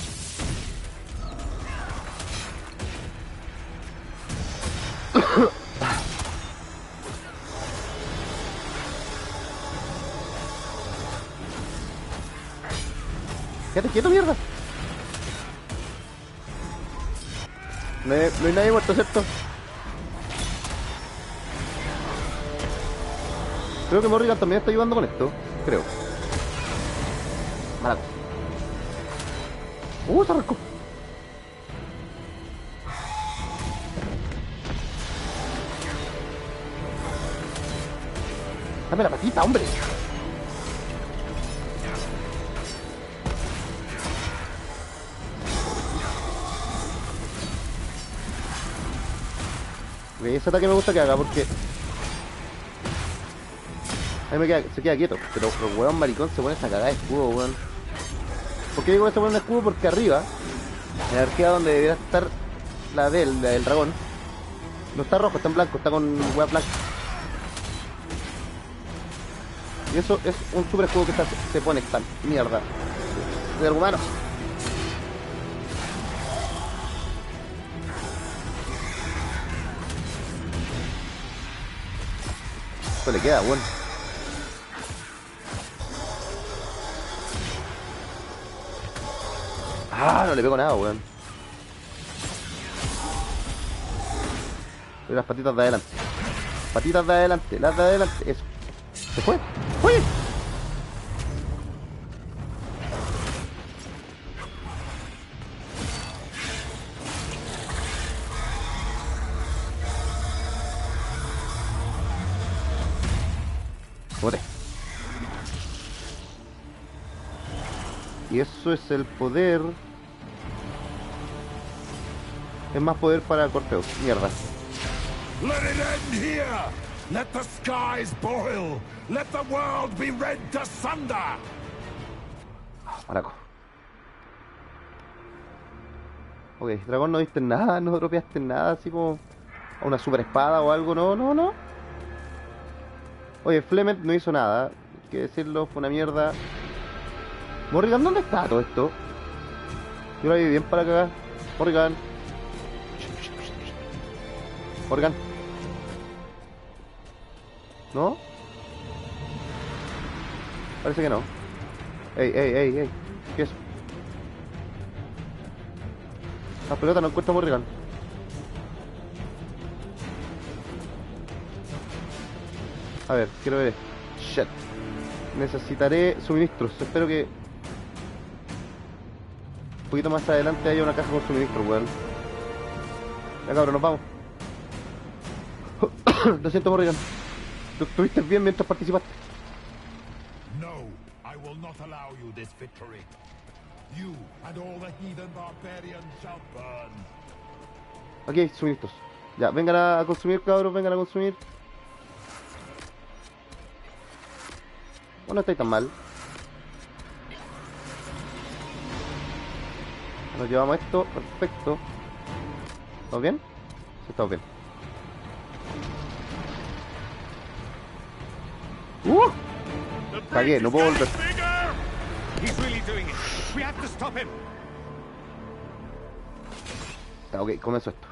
Quédate quieto, mierda. No hay nadie muerto, ¿cierto? Creo que Morrigan también está ayudando con esto. Creo. Maraco. Se arrancó. Dame la patita, hombre. Ese ataque me gusta que haga porque ahí se queda quieto, pero el weón maricón se pone esa cagada de escudo, weón. ¿Por qué digo que se pone un escudo? Porque arriba, en la arquea donde debería estar la del dragón, no está rojo, está en blanco, está con weón blanca. Y eso es un super escudo que se pone esta mierda de humano. Esto le queda, bueno. Ah, no le pego nada, weón. Las patitas de adelante. Patitas de adelante, las de adelante. Eso. ¿Se fue? ¡Oye! Bote. Y eso es el poder. Es más poder para Corteo. Mierda. Let it end here. Let the skies boil. Let the world be rent asunder. Maraco. Ok, dragón, no diste nada, no dropeaste nada, así como a una super espada o algo, no. Oye, Flemet no hizo nada, hay que decirlo, fue una mierda. Morrigan, ¿dónde está todo esto? Yo lo vi bien para cagar. Morrigan. ¿No? Parece que no. Ey. ¿Qué es? La pelota no encuentra Morrigan. A ver, quiero ver. Shit. Necesitaré suministros. Espero que un poquito más adelante haya una caja con suministros, weón. Ya, cabrón, nos vamos. Lo siento, Morrigan. Estuviste bien mientras participaste. No, I will not allow you this victory. You and all the heathen barbarians shall burn. Aquí hay suministros. Ya, vengan a consumir, cabros, vengan a consumir. No estáis tan mal. Nos llevamos esto, perfecto. ¿Estamos bien? Sí, estamos bien. Cagué, no puedo volver. Ok, comenzó esto.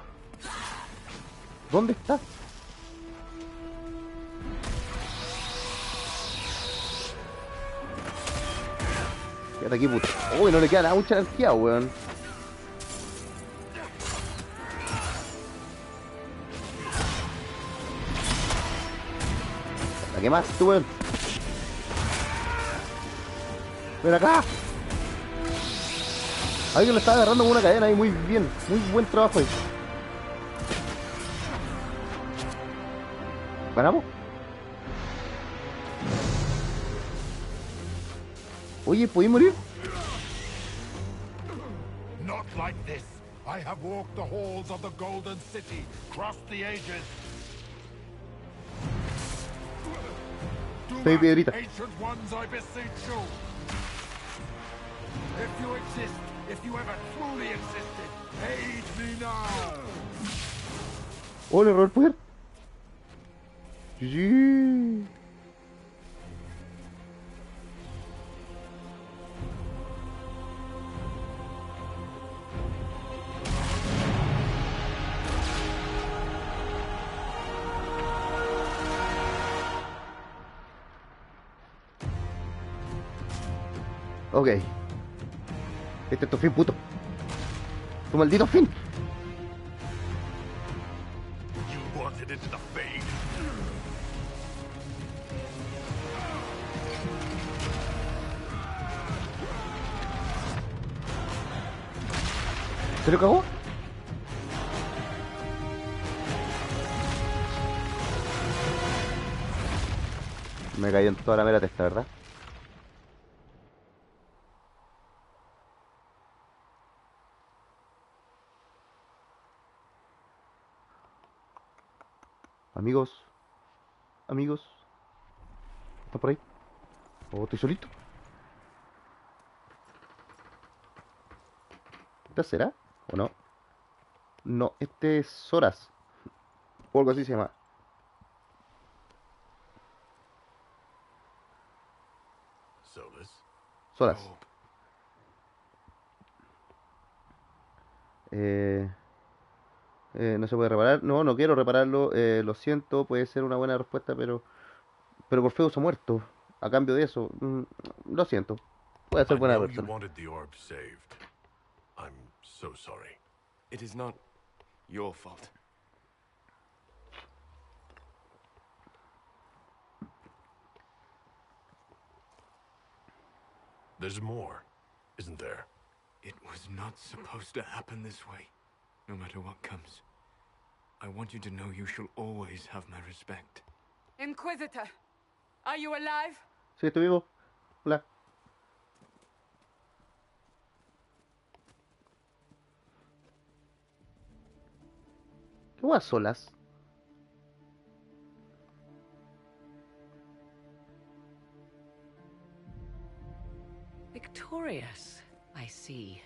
¿Dónde está? Quédate aquí, puto. Uy, no le queda nada, mucha energía, weón. ¿Qué más, tú, weón? ¡Ven acá! Alguien lo está agarrando con una cadena ahí, muy bien. Muy buen trabajo ahí. ¿Ganamos? Oye, ¿podéis morir? Not like this. I have walked the halls of the Golden City, crossed the ages. Soy piedrita. Ancient ones, I beseech you. If you exist, if you ever truly existed, aid me now. Oh, le error el poder. GG. Ok. Este es tu fin, puto. Tu maldito fin. You wanted into the fade. ¿Se lo cagó? Me cayó en toda la mera testa, ¿verdad? Amigos. Amigos. ¿Está por ahí? ¿O estoy solito? ¿Esta será? ¿O no? No, este es Horas. O algo así se llama. Solas. No se puede reparar. No, no quiero repararlo. Lo siento, puede ser una buena respuesta, pero por feo se ha muerto. A cambio de eso, lo siento. Puede ser buena persona. I'm so sorry. It is not your fault. There's more, isn't there? It was not supposed to happen this way. No matter what comes, I want you to know you shall always have my respect. Inquisitor, are you alive? Sí, estoy vivo. Hola. ¿Qué voy a solas? Victorious, I see.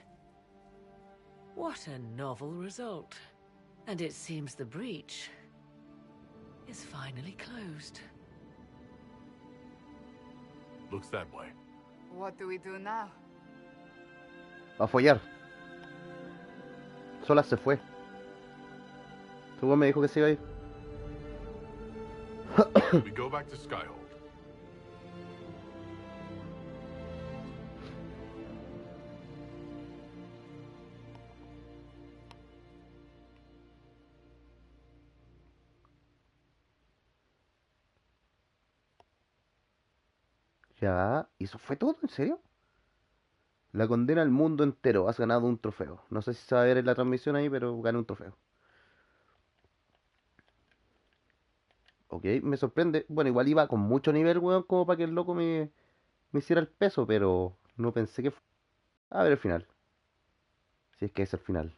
What a novel result. And it seems the breach is finally closed. Looks that way. What do we do now? A follar. Solas se fue. Tu me dijo que se iba a ir. We go back to Skyhold. Ya, ¿y eso fue todo? ¿En serio? La condena al mundo entero. Has ganado un trofeo. No sé si se va a ver en la transmisión ahí, pero gané un trofeo. Ok, me sorprende. Bueno, igual iba con mucho nivel, weón, como para que el loco me hiciera el peso, pero no pensé que... A ver el final. Si es que es el final.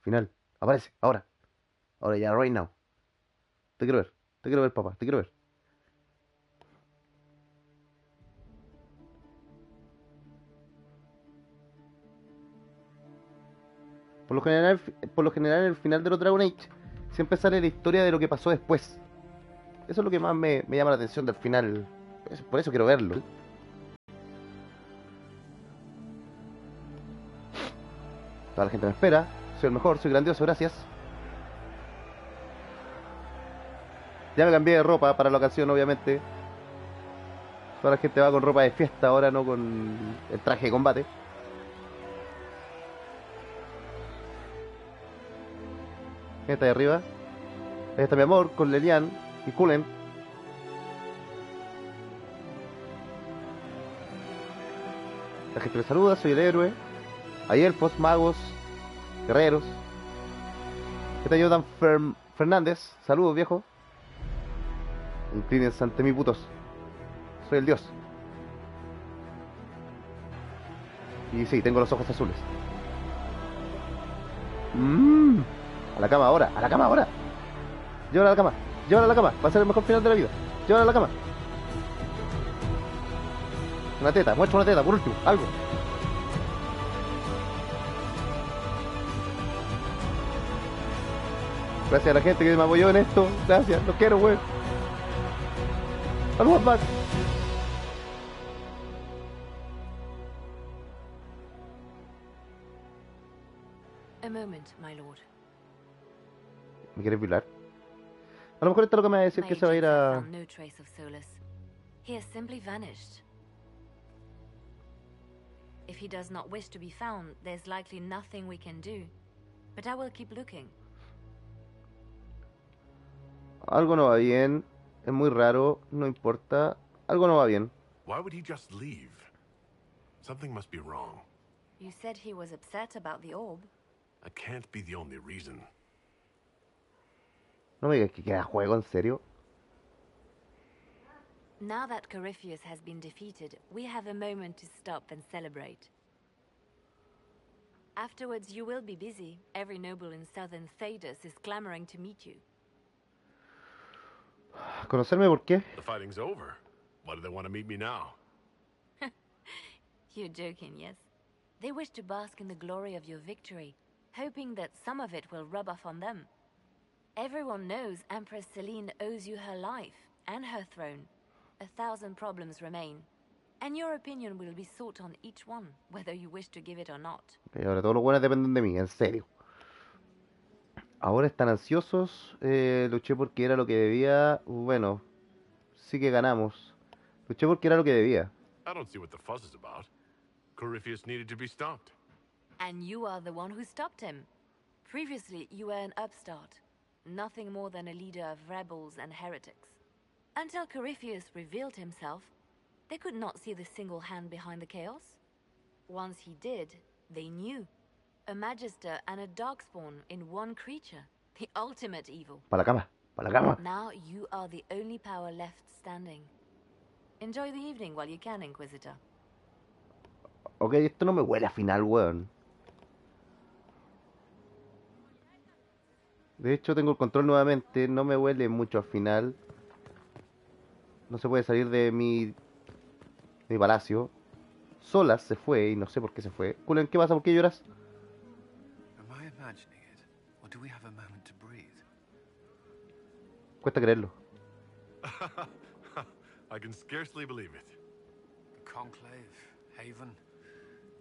Final. Aparece. Ahora. Ahora ya, right now. Te quiero ver. Te quiero ver, papá. Te quiero ver. Por lo general en el final de los Dragon Age siempre sale la historia de lo que pasó después. Eso es lo que más me llama la atención del final. Por eso quiero verlo. Toda la gente me espera. Soy el mejor, soy grandioso, gracias. Ya me cambié de ropa para la ocasión, obviamente. Toda la gente va con ropa de fiesta ahora, no con el traje de combate. ¿Quién está ahí arriba? Ahí está mi amor, con Lelian y Cullen. La gente me saluda, soy el héroe. Hay elfos, magos, guerreros. ¿Qué te ayudan? Fernández, saludos viejo. Inclínense ante mí, putos. Soy el dios. Y sí, tengo los ojos azules. A la cama ahora, a la cama ahora. Llévala a la cama, llévala a la cama. Va a ser el mejor final de la vida. Llévala a la cama. Una teta, muestra una teta, por último, algo. Gracias a la gente que me apoyó en esto. Gracias, los quiero, weón. Saludos más. A moment, my lord. ¿Me quieres violar? A lo mejor esto es lo que me va a decir que se va a ir a... No trace of Solus. He has simply vanished. If he does not wish to be found, there's likely nothing we can do. But I will keep looking. Algo no va bien. Es muy raro. No importa. Algo no va bien. Why would he just leave? Something must be wrong. You said he was upset about the orb. I can't be the only reason. No me digas que queda juego, ¿en serio? Now that Corypheus has been defeated, we have a moment to stop and celebrate. Afterwards, you will be busy. Every noble in southern Thedas is clamoring to meet you. ¿Conocerme por qué? The fighting's over. Why do they want to meet me now? You're joking, yes? They wish to bask in the glory of your victory, hoping that some of it will rub off on them. Everyone knows Empress Celine owes you her life and her throne. 1,000 problems remain, and your opinion will be sought on each one, whether you wish to give it or not. Y ahora todos los buenos dependen de mí, en serio. Ahora están ansiosos. Luché porque era lo que debía. Bueno, sí que ganamos. Luché porque era lo que debía. I don't see what the fuss is about. Corypheus needed to be stopped. And you are the one who stopped him. Previously, you were an upstart. Nothing more than a leader of rebels and heretics. Until Corypheus revealed himself, they could not see the single hand behind the chaos. Once he did, they knew. A magister and a darkspawn in one creature. The ultimate evil. Pa' la cama, pa' la cama. Now you are the only power left standing. Enjoy the evening while you can, Inquisitor. Ok, esto no me huele a final, weón. De hecho, tengo el control nuevamente. No me huele mucho al final. No se puede salir de mi palacio. Solas se fue y no sé por qué se fue. Cullen, ¿qué pasa? ¿Por qué lloras? Am I imagining it? Or do we have a moment to breathe? Cuesta creerlo. I can scarcely believe it. The Conclave, Haven.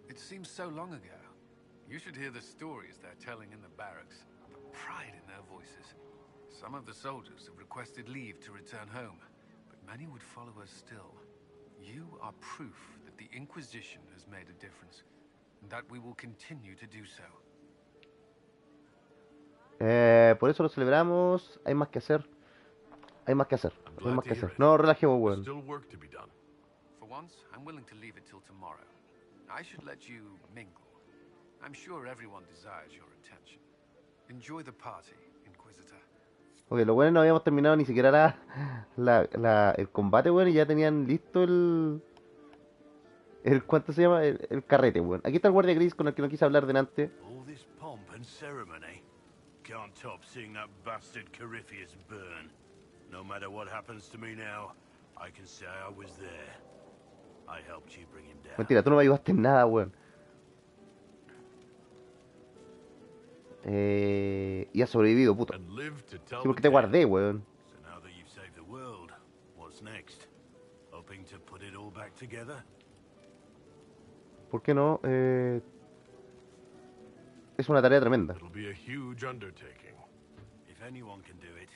It seems so long ago. You should hear the stories they're telling in the barracks. The pride in their voices. Some of the soldiers have requested leave to return home, but many would follow us still. You are proof that the Inquisition has made a difference, and that we will continue to do so. Por eso lo celebramos. Hay más que hacer. Hay más que hacer. Hay más que hacer. No, relajemos, weón. For once, I'm willing to leave it till tomorrow. I should let you mingle. I'm sure everyone desires your attention. Enjoy the party, Inquisitor. Ok, lo bueno, no habíamos terminado ni siquiera el combate, weón, y ya tenían listo el ¿cuánto se llama? El carrete, weón. Aquí está el guardia gris con el que no quise hablar delante. All this pomp and ceremony. Can't top seeing that bastard Corypheus burn. No matter what happens to me now, I can say I was there. I helped you bring him down. Mentira, tú no me ayudaste en nada, weón. Y has sobrevivido, puto. And live to Sí, tell porque the te tale. guardé, weón. So now that you've saved the world, what's next? Hoping to put it all back together? ¿Por qué no? Es una tarea tremenda. It'll be a huge undertaking. If anyone can do it,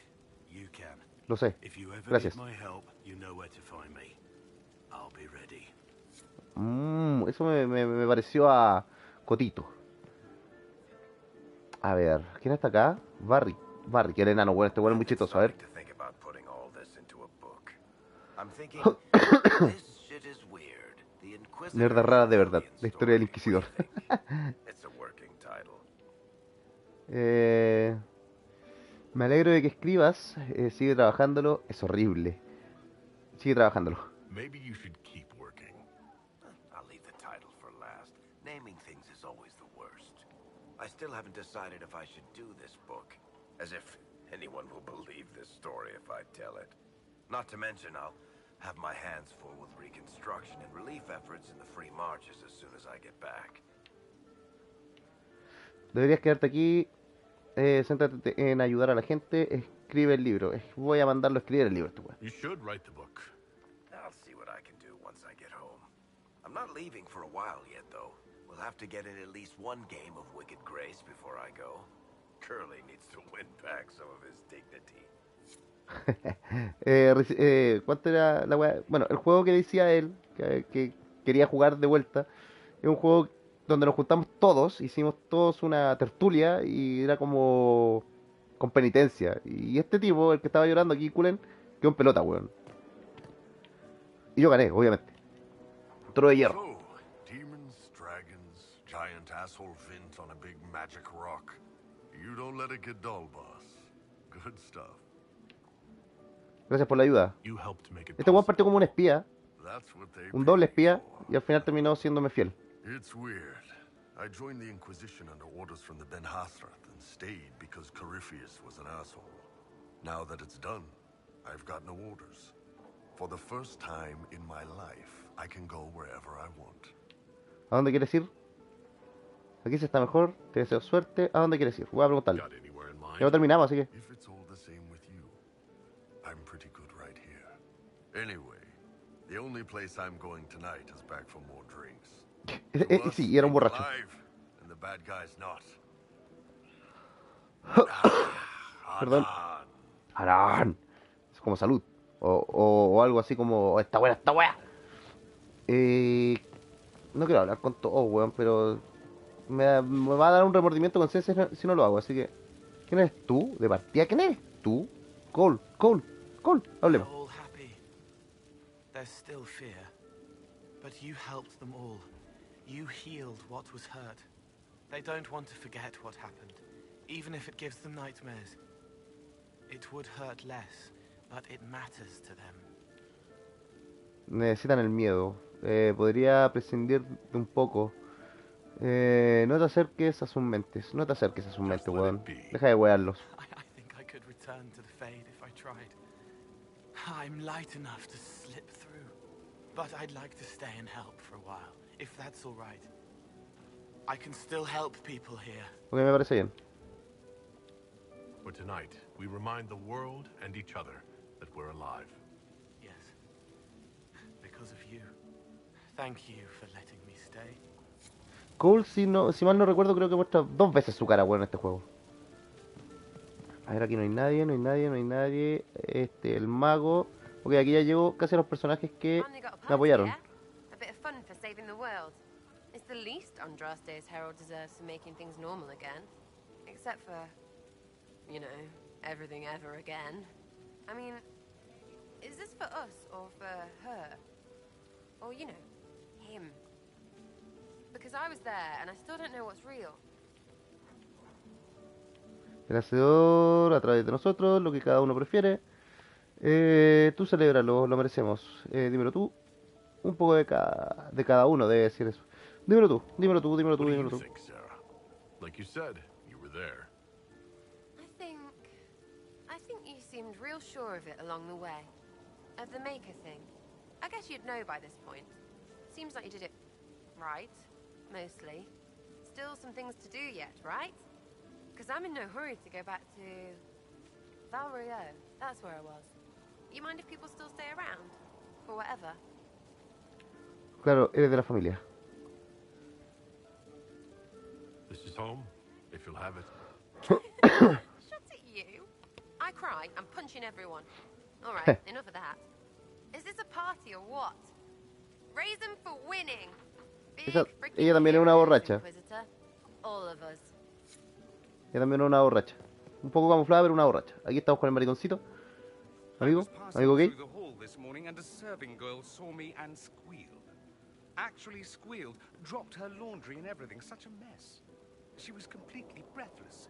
you can. Lo sé. If you ever Gracias. need my help, you know where to find me. I'll be ready. Eso me pareció a Cotito. A ver, ¿quién está acá? Barry, que era enano, bueno, este bueno es muy chistoso, a ver. To think about putting all this into a book. I'm thinking this shit is weird. The Inquisitor Mierda rara de verdad, la historia del Inquisidor. It's a working title. Me alegro de que escribas, sigue trabajándolo, es horrible. Sigue trabajándolo. Maybe you should keep working. I'll leave the title for last. Naming things is always the worst. I still haven't decided if I should do this book. As if anyone will believe this story if I tell it. Not to mention I'll have my hands full with reconstruction and relief efforts in the free marches as soon as I get back. Deberías quedarte aquí, céntrate en ayudar a la gente, escribe el libro. Voy a mandarlo a escribir el libro, este weón. You should write the book. I'll see what I can do once I get home. I'm not leaving for a while yet, though. We'll have to get in at least one game of Wicked Grace before I go. Curly needs to win back some of his dignity. ¿Cuánto era la weá? Bueno, el juego que decía él, que quería jugar de vuelta, es un juego donde nos juntamos todos, hicimos todos una tertulia y era como con penitencia. Y este tipo, el que estaba llorando aquí, Kulen, quedó en pelota, weón. Y yo gané, obviamente. Toro de hierro. So, demons, dragons, giant asshole vint on a big magic rock. You don't let it get dull, boss. Good stuff. Gracias por la ayuda. You helped make it Este weón partió como un espía, That's what they un doble paid espía, for. y al final terminó siéndome fiel. It's weird. I joined the Inquisition under orders from the Ben Hasrath and stayed because Corypheus was an asshole. Now that it's done, I've got no orders. For the first time in my life, I can go wherever I want. ¿A dónde quieres ir? Aquí se está mejor, te deseo suerte. ¿A dónde quieres ir? Voy a preguntarle. Got anywhere in mind? Ya lo terminamos, así que... If it's all the same with you, I'm pretty good right here. Anyway, the only place I'm going tonight is back for more drinks. Sí, y era un borracho. And the bad guy's not. Perdón. Arán. Es como salud. O algo así como... "Oh, esta wea, esta wea". No quiero hablar con todo, weón, pero... Me va a dar un remordimiento con conciencia si no lo hago, así que... ¿Quién eres tú? De partida, ¿quién eres tú? Cole, hablemos. They're all happy. There's still fear. But you helped them all. You healed what was hurt. They don't want to forget what happened, even if it gives them nightmares. It would hurt less, but it matters to them. Necesitan el miedo. Podría prescindir de un poco. No te acerques a sus mentes. No te acerques a sus mentes, weón. Deja de wearlos. I think I could return to the Fade if I tried. I'm light enough to slip through, but I'd like to stay and help for a while, if that's all right. I can still help people here. Ok, me parece bien. For tonight, we remind the world and each other that we're alive. Yes. Because of you. Thank you for letting me stay. Cole, si mal no recuerdo, creo que muestra 2 veces su cara, weón, en este juego. A ver, aquí no hay nadie. El mago. Ok, aquí ya llevo casi a los personajes que me apoyaron. A bit of fun for saving the world. It's the least Andraste's herald deserves for making things normal again. Except for, you know, everything ever again. I mean, is this for us or for her? Or, you know, him? Because I was there and I still don't know what's real. El hacedor a través de nosotros, lo que cada uno prefiere. Tú celébralo, lo merecemos. Dímelo tú. Un poco de cada uno debe decir eso. Dímelo tú. What do you think, Sarah? Like you said, you were there. I think you seemed real sure of it along the way. Of the Maker thing. I guess you'd know by this point. Seems like you did it right, mostly. Still some things to do yet, right? Because I'm in no hurry to go back to Valrio. That's where I was. You mind if people still stay around? For whatever? Claro, eres de la familia. This is home, if you'll have it. Shut it, you. I cry, I'm punching everyone. Alright, enough of that. Is this a party or what? Raise them for winning. Big Ella también es una borracha. Inquisitor. All of us. Ella también es una borracha. Un poco camuflada, pero una borracha. Aquí estamos con el mariconcito. Amigo, amigo gay. Through the hall this morning and a serving girl saw me and squealed. Actually squealed, dropped her laundry and everything. Such a mess. She was completely breathless.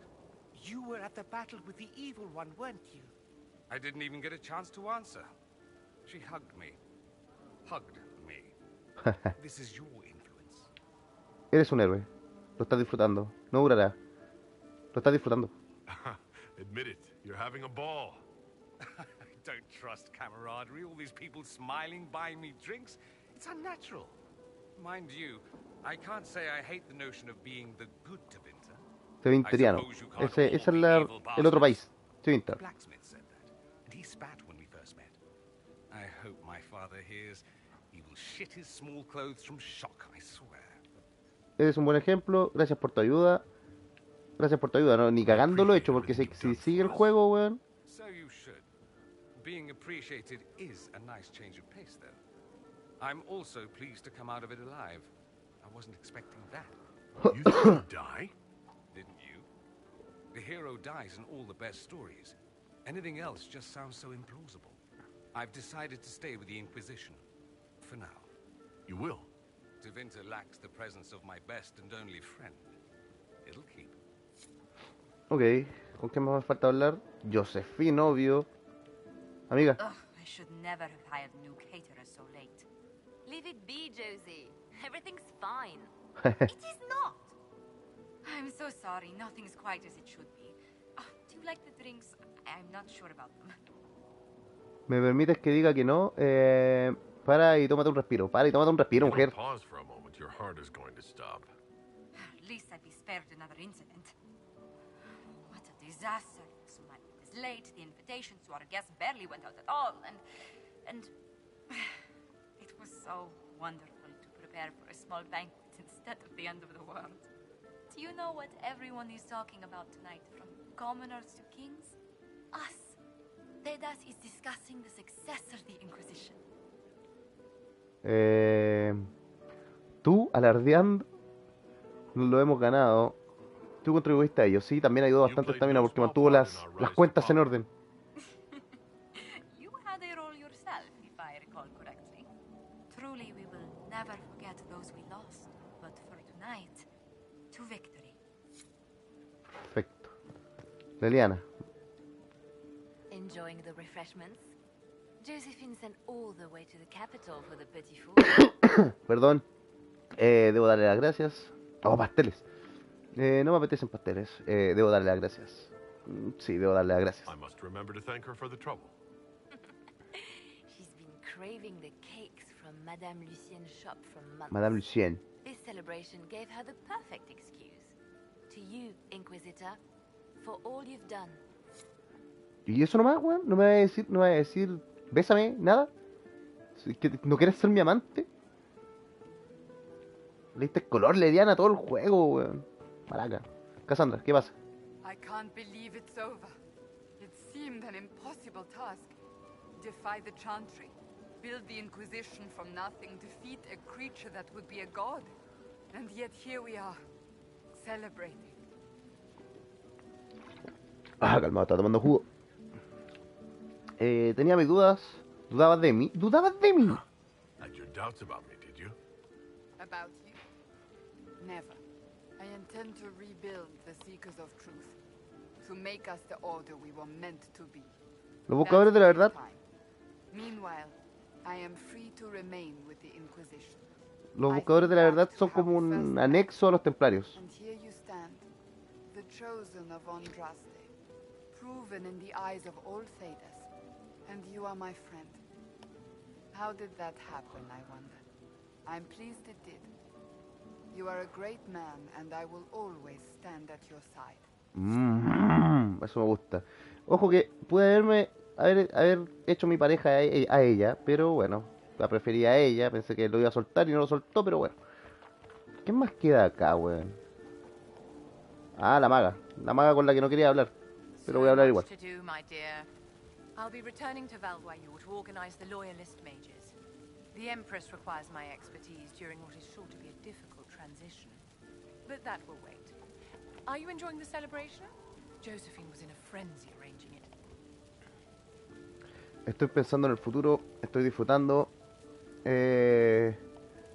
You were at the battle with the evil one, weren't you? I didn't even get a chance to answer. She hugged me. Hugged me. This is your influence. Eres un héroe. Lo estás disfrutando. No durará. Lo estás disfrutando. Admit it, you're having a ball. I don't trust camaraderie. All these people smiling, buying me drinks. It's unnatural. Mind you, I can't say I hate the notion of being the good Tevinter. Tevinteriano. Ese es el otro país. Tevinter. The blacksmith said that, and he spat when we first met. I hope my father hears. He will shit his small clothes from shock, I swear. Eres un buen ejemplo. Gracias por tu ayuda. Gracias por tu ayuda. No, ni cagando lo he hecho, porque si sigue el juego, weón. So you should. Being appreciated is a nice change of pace, though. I'm also pleased to come out of it alive. I wasn't expecting that. You thought you'd die? Didn't you? The hero dies in all the best stories. Anything else just sounds so implausible. I've decided to stay with the Inquisition. For now. You will? Tevinter lacks the presence of my best and only friend. It'll keep. Ok, ¿con qué más me falta hablar? Josephine, obvio. Amiga. Ugh, I should never have hired new caterers so late. Leave it be, Josie. Everything's fine. It is not. I'm so sorry. Nothing's quite as it should be. Do you like the drinks? I'm not sure about them. ¿Me permites que diga que no? Para y tómate un respiro. Para y tómate un respiro, mujer. Pause for a moment. Your heart is going to stop. At least I'd be spared another incident. What a disaster. So my was late. The invitations to our guests barely went out at all. And it was so wonderful to prepare for a small banquet instead of the end of the world. Do you know what everyone is talking about tonight, from commoners to kings? Us. Dedas is discussing the successor of the Inquisition. Tú, alardeando, lo hemos ganado. Tú contribuiste a ello. Sí, también ayudó bastante Estamina porque mantuvo las cuentas en orden. You had a role yourself, if I recall correctly. Truly, we will never forget those we lost. But for tonight, to victory. Perfecto. Leliana. Enjoying the refreshments? Josephine sent all the way to the capital for the petit four. Perdón. Debo darle las gracias. Oh, pasteles. No me apetecen pasteles. Debo darle las gracias. Sí, debo darle las gracias. I must remember to thank her for the trouble. She's been craving the cakes from Madame Lucien's shop for months. Madame Lucien. This celebration gave her the perfect excuse. To you, Inquisitor, for all you've done. ¿Y eso nomás, weón? ¿No me va a decir, bésame, nada? ¿No quieres ser mi amante? Le diste color, Leliana, a todo el juego, weón. Maraca. Cassandra, ¿qué pasa? I can't believe it's over. It seemed an impossible task. Defy the Chantry, build the Inquisition from nothing, defeat a creature that would be a god. And yet here we are, celebrating. Ah, calmado, está tomando jugo. Tenía mis dudas. ¿Dudabas de mí? ¿Dudabas de mí? Had your doubts about me, did you? About you? Never. I intend to rebuild the Seekers of Truth. To make us the order we were meant to be. Los buscadores de la verdad. Meanwhile, I am free to remain with the Inquisition. Los buscadores de la verdad son como un anexo a los templarios. And here you stand, the chosen of Andraste, proven in the eyes of all Thedas. And you are my friend. How did that happen, I wonder? I'm pleased it did. You are a great man, and I will always stand at your side. Eso me gusta. Ojo que pude haber hecho mi pareja a ella, pero bueno, la prefería a ella. Pensé que lo iba a soltar y no lo soltó, pero bueno. ¿Qué más queda acá, weón? Ah, la maga. La maga con la que no quería hablar. Pero voy a hablar igual. To do, my dear. I'll be returning to Valguayu to organize the loyalist mages. The Empress requires my expertise during what is sure to be a difficult transition. But that will wait. Are you enjoying the celebration? Josephine was in a frenzy arranging it. Estoy pensando en el futuro. Estoy disfrutando.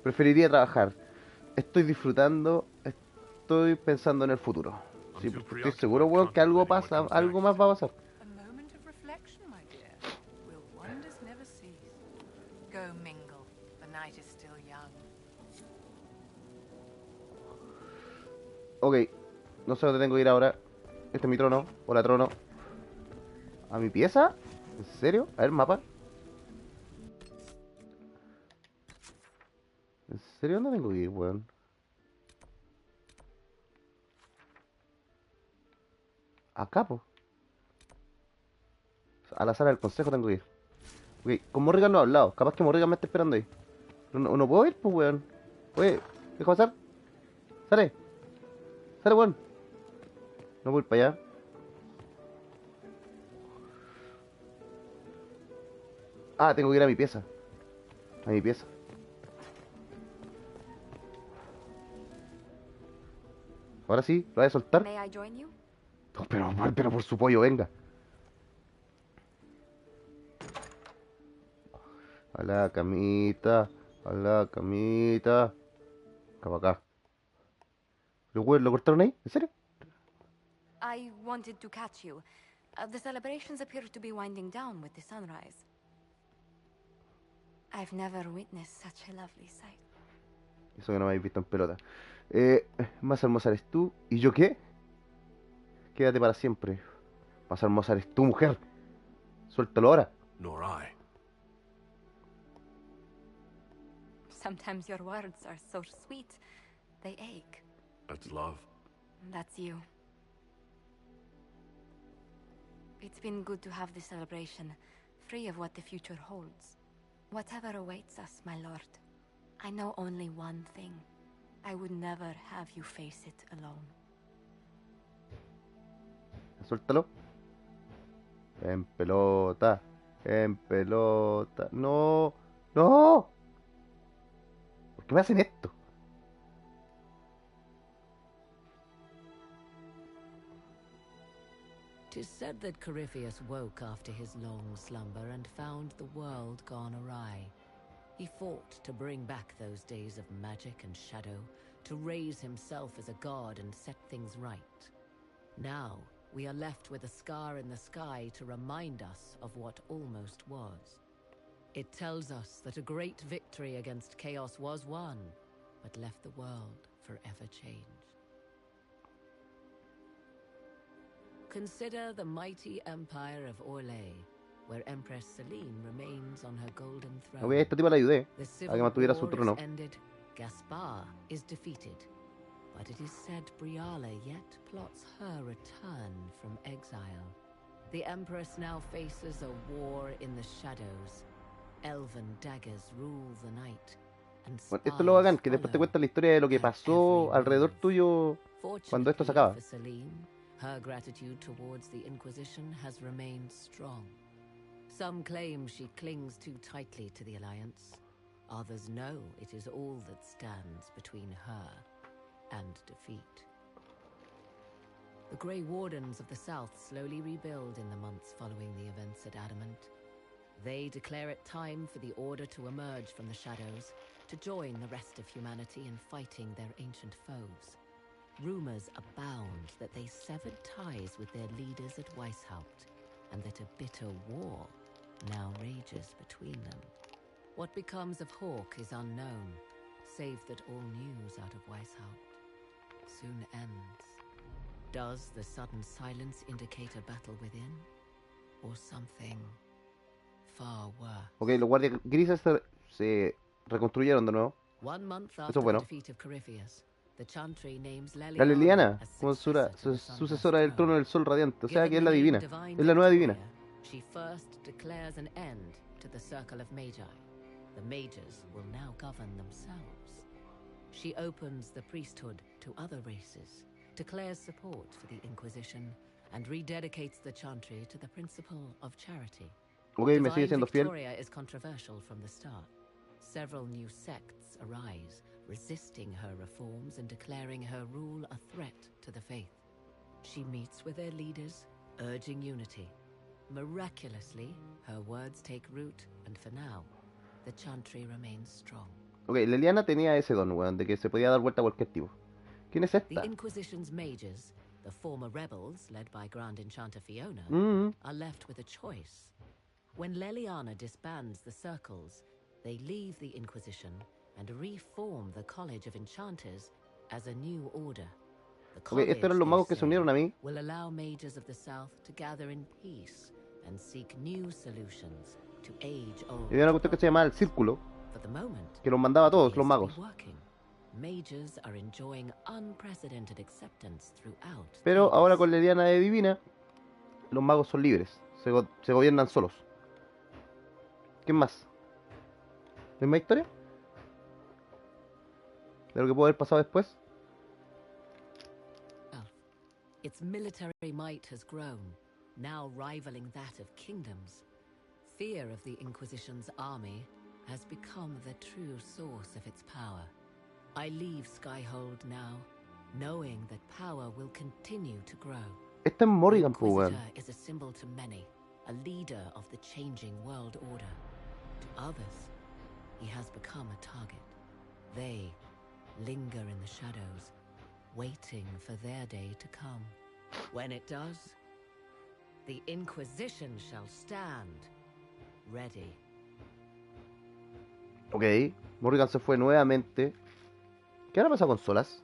Preferiría trabajar. Estoy disfrutando. Estoy pensando en el futuro. Sí, porque estoy seguro, weón, que algo pasa. Algo más va a pasar. A moment of reflection, my dear. Will wonders never cease? Go mingle. The night is still young. Ok. No sé dónde tengo que ir ahora. Este es mi trono. Hola, trono. ¿A mi pieza? ¿En serio? A ver, mapa. ¿En serio dónde tengo que ir, weón? Acá, po. A la sala del consejo tengo que ir. Ok, con Morrigan no he hablado. Capaz que Morrigan me está esperando ahí. No puedo ir, pues, weón. Oye, deja pasar. Sale. Sale, weón. No puedo ir para allá. Ah, tengo que ir a mi pieza. A mi pieza. Ahora sí, ¿lo voy a soltar? May I join you? No, pero por su pollo, venga. A la camita. A la camita. Acá para acá. ¿Lo cortaron ahí? ¿En serio? I wanted to catch you. The celebrations appear to be winding down with the sunrise. I've never witnessed such a lovely sight. Eso que no me habéis visto en pelota. Más hermosa eres tú. ¿Y yo qué? Quédate para siempre. Más hermosa eres tú, mujer. Suéltalo ahora. Nor I. Sometimes your words are so sweet, they ache. That's love. That's you. It's been good to have this celebration, free of what the future holds. Whatever awaits us, my lord, I know only one thing. I would never have you face it alone. Suéltalo. En pelota. En pelota. No. No. ¿Por qué me hacen esto? Tis said that Corypheus woke after his long slumber and found the world gone awry. He fought to bring back those days of magic and shadow, to raise himself as a god and set things right. Now, we are left with a scar in the sky to remind us of what almost was. It tells us that a great victory against chaos was won, but left the world forever changed. Consider the mighty empire of Orlais, where Empress Celine remains on her golden throne. Ok, a esta tipa la ayudé The a civil que mantuviera su war trono. is ended, Gaspar is defeated, but it is said Briala yet plots her return from exile. The Empress now faces a war in the shadows. Elven daggers rule the night, and Bueno, esto es lo bacán, que después te follow cuenta la historia de lo que her pasó every alrededor move. tuyo cuando esto se Fortunately acaba. for Celine, her gratitude towards the Inquisition has remained strong. Some claim she clings too tightly to the Alliance. Others know it is all that stands between her and defeat. The Grey Wardens of the South slowly rebuild in the months following the events at Adamant. They declare it time for the Order to emerge from the shadows, to join the rest of humanity in fighting their ancient foes. Rumors abound that they severed ties with their leaders at Weishaupt, and that a bitter war now rages between them. What becomes of Hawk is unknown, save that all news out of Weishaupt soon ends. Does the sudden silence indicate a battle within, or something far worse? Ok, los guardias grises se reconstruyeron de nuevo. One month Eso after es bueno. the defeat of Corypheus, La Liliana, como sucesora del trono del sol radiante, o sea que es la divina, es la nueva divina. She first declares an end to the circle of magi. The mages will now govern themselves. She opens the priesthood to other races, declares support for the Inquisition, and rededicates the chantry to the principle of charity. Okay, me sigue siendo fiel. Victoria is controversial from the start. Several new sects arise, resisting her reforms and declaring her rule a threat to the faith. She meets with their leaders, urging unity. Miraculously, her words take root, and for now, the chantry remains strong. Ok, Liliana tenía ese don, weón, de que se podía dar vuelta a cualquier tipo. ¿Quién es esta? The Inquisition's mages, the former rebels led by Grand Enchanter Fiona, are left with a choice. When Leliana disbands the circles, they leave the Inquisition and reform the College of Enchanters as a new order. Ok, estos eran los magos que se unieron a mí. Will allow mages of the south to gather in peace and seek new solutions to age old. Y había una cuestión que se llamaba el círculo, For the moment, que los mandaba a todos los magos. Mages are enjoying unprecedented acceptance throughout. Pero ahora con Liliana de divina, los magos son libres, se gobiernan solos. ¿Quién más? ¿No hay más historia? ¿De lo que puede haber pasado después? Its military might has grown, now rivaling that of kingdoms. Fear of the Inquisition's army has become the true source of its power. I leave Skyhold now, knowing that power will continue to grow. Esta es Morrigan, pues, Inquisitor weón. is a symbol to many, a leader of the changing world order. To others, he has become a target. They linger in the shadows, waiting for their day to come. When it does, the Inquisition shall stand ready. Ok, Morrigan se fue nuevamente. ¿Qué habrá pasado con Solas?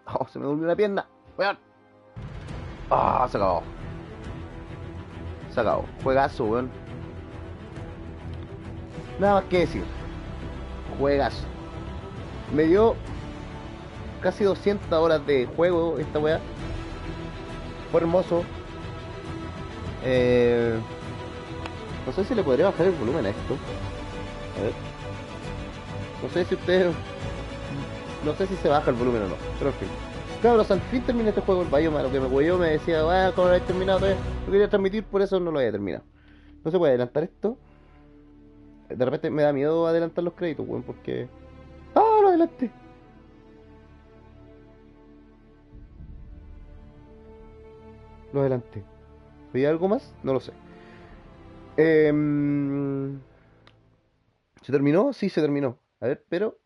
Oh, se me durmió una pierna. Weón. Ah, se acabó. Se acabó. Juegazo, weón. Nada más que decir. Juegazo. Me dio casi 200 horas de juego esta weá. Fue hermoso. No sé si le podría bajar el volumen a esto. A ver. No sé si ustedes... No sé si se baja el volumen o no. Pero en fin. Cabros, al fin terminé este juego. El Bioma, lo que me hueó, me decía, ¿cómo lo habéis terminado todavía? Lo quería transmitir, por eso no lo había terminado. No se puede adelantar esto. De repente me da miedo adelantar los créditos, weón, porque... ¡Ah, lo adelanté! Lo adelanté. ¿Hay algo más? No lo sé. ¿Se terminó? Sí, se terminó. A ver, pero...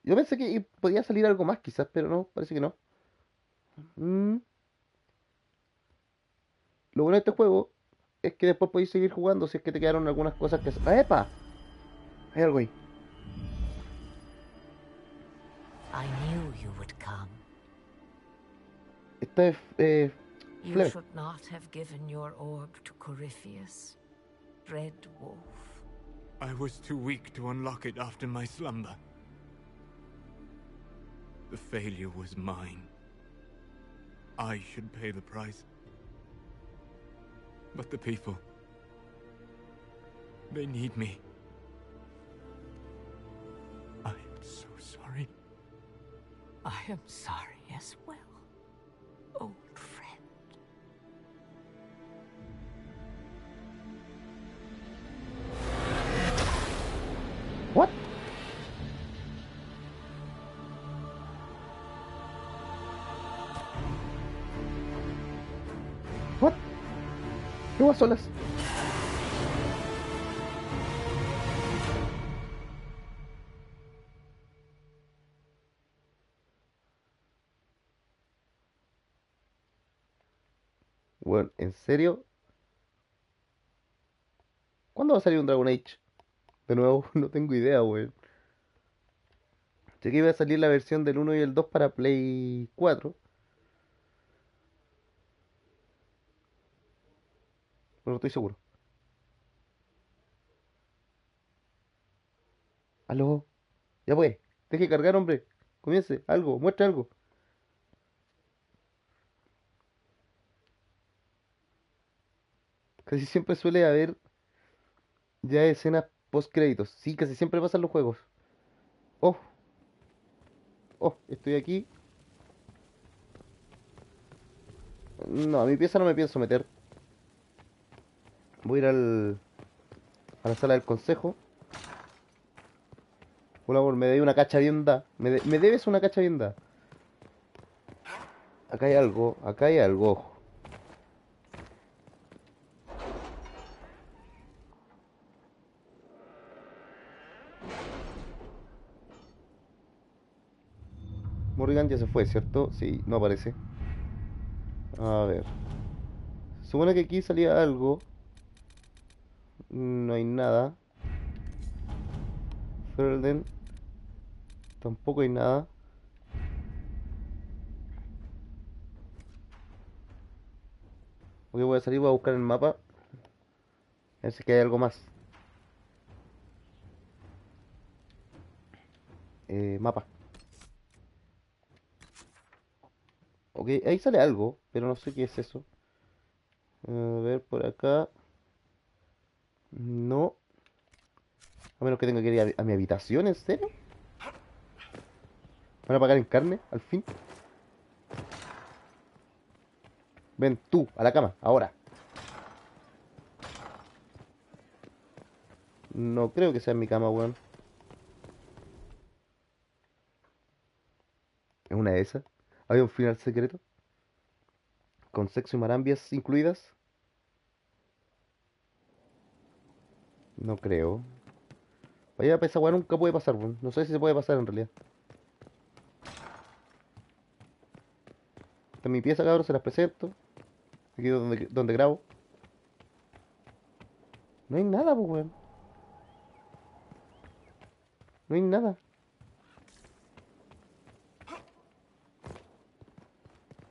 Yo pensé que podía salir algo más quizás, pero no, parece que no. Lo bueno de este juego es que después podéis seguir jugando si es que te quedaron algunas cosas que... ¡Ah, epa! Hay algo ahí. I knew you would come. Esta es... You Flair. should not have given your orb to Corypheus, Red Wolf. I was too weak to unlock it after my slumber. The failure was mine. I should pay the price. But the people... they need me. I am so sorry. I am sorry as well, old friend. What? What? ¿Qué vas solas? Bueno, ¿en serio? ¿Cuándo va a salir un Dragon Age? De nuevo, no tengo idea, weón. Sé que iba a salir la versión del 1 y el 2 para Play 4. No estoy seguro. ¿Aló? Ya pues, deje cargar, hombre. Comience, algo, muestre algo. Casi siempre suele haber ya escenas post créditos. Sí, casi siempre pasan los juegos. Oh, oh, estoy aquí. No, a mi pieza no me pienso meter. Voy a ir a la sala del consejo. Por favor, me debe una cacha bien da. Me debes una cacha bien da. Acá hay algo, acá hay algo. Ojo. Morrigan ya se fue, ¿cierto? Sí, no aparece. A ver. Supone que aquí salía algo. No hay nada. Ferden. Tampoco hay nada. Ok, voy a salir, voy a buscar el mapa. A ver si que hay algo más. Mapa. Ok, ahí sale algo, pero no sé qué es eso. A ver, por acá. No. A menos que tenga que ir a mi habitación, ¿en serio? ¿Van a pagar en carne, al fin? Ven tú, a la cama, ahora. No creo que sea en mi cama, weón. ¿Es una de esas? ¿Había un final secreto? ¿Con sexo y marambias incluidas? No creo. Vaya, esa weá nunca puede pasar, weón. No sé si se puede pasar en realidad. Esta es mi pieza, cabrón, se las presento. Aquí donde grabo. No hay nada, pues, weón. No hay nada.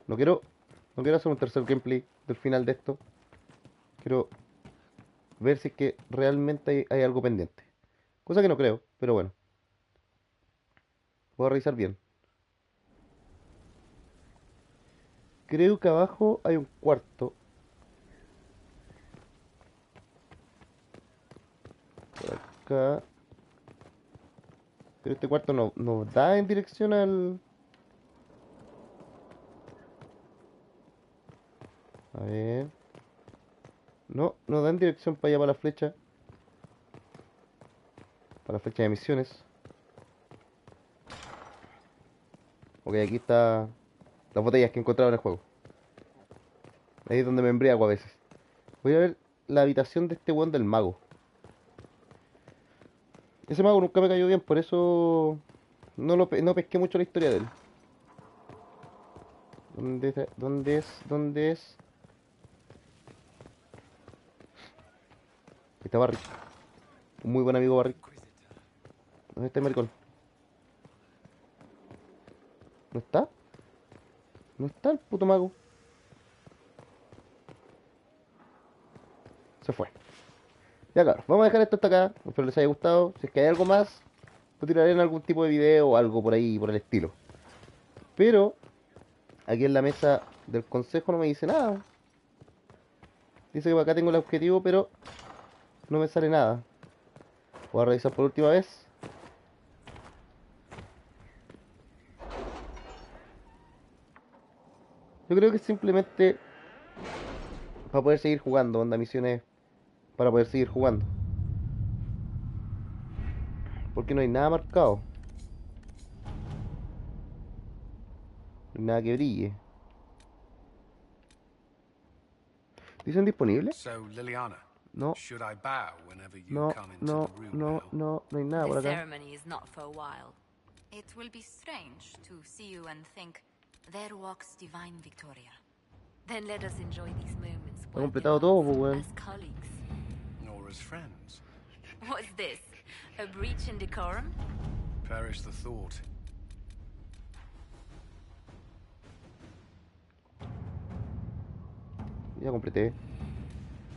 No quiero, no quiero hacer un tercer gameplay del final de esto. Quiero ver si es que realmente hay algo pendiente. Cosa que no creo, pero bueno. Voy a revisar bien. Creo que abajo hay un cuarto. Por acá. Pero este cuarto no da en dirección al... A ver. No da en dirección para allá, para la flecha. Para la flecha de misiones. Ok, aquí está las botellas que he encontrado en el juego. Ahí es donde me embriago a veces. Voy a ver la habitación de este weón del mago. Ese mago nunca me cayó bien, por eso no pesqué mucho la historia de él. ¿Dónde es? ¿Dónde es? Ahí está Barry. Un muy buen amigo Barry. ¿Dónde está el maricón? ¿No está? ¿No está el puto mago? Se fue. Ya claro, vamos a dejar esto hasta acá. Espero les haya gustado. Si es que hay algo más, lo tiraré en algún tipo de video o algo por ahí, por el estilo. Pero aquí en la mesa del consejo no me dice nada. Dice que acá tengo el objetivo, pero no me sale nada. Voy a revisar por última vez. Yo creo que simplemente para poder seguir jugando, onda misiones para poder seguir jugando. Porque no hay nada marcado. No hay nada que brille. ¿Dicen disponible? So, Liliana, No. should I bow whenever you No, come into no, the room no, now? no hay nada por The acá. ceremony is not for a while. It will be strange to see you and think, there walks divine Victoria. Then let us enjoy these moments He completado todo, pues, weón. as colleagues. Or as friends? What's this? A breach in decorum? Perish the thought. Ya completé.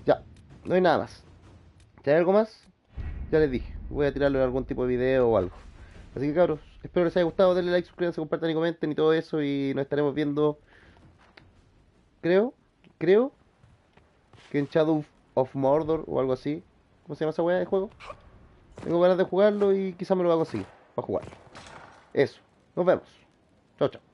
Ya, no hay nada más. Si hay algo más, ya les dije. Voy a tirarlo en algún tipo de video o algo. Así que cabros, espero les haya gustado, denle like, suscríbanse, compartan y comenten y todo eso. Y nos estaremos viendo, creo que en Shadow of Mordor o algo así. ¿Cómo se llama esa weá de juego? Tengo ganas de jugarlo y quizás me lo va a conseguir para jugar. Eso, nos vemos. Chao, chao.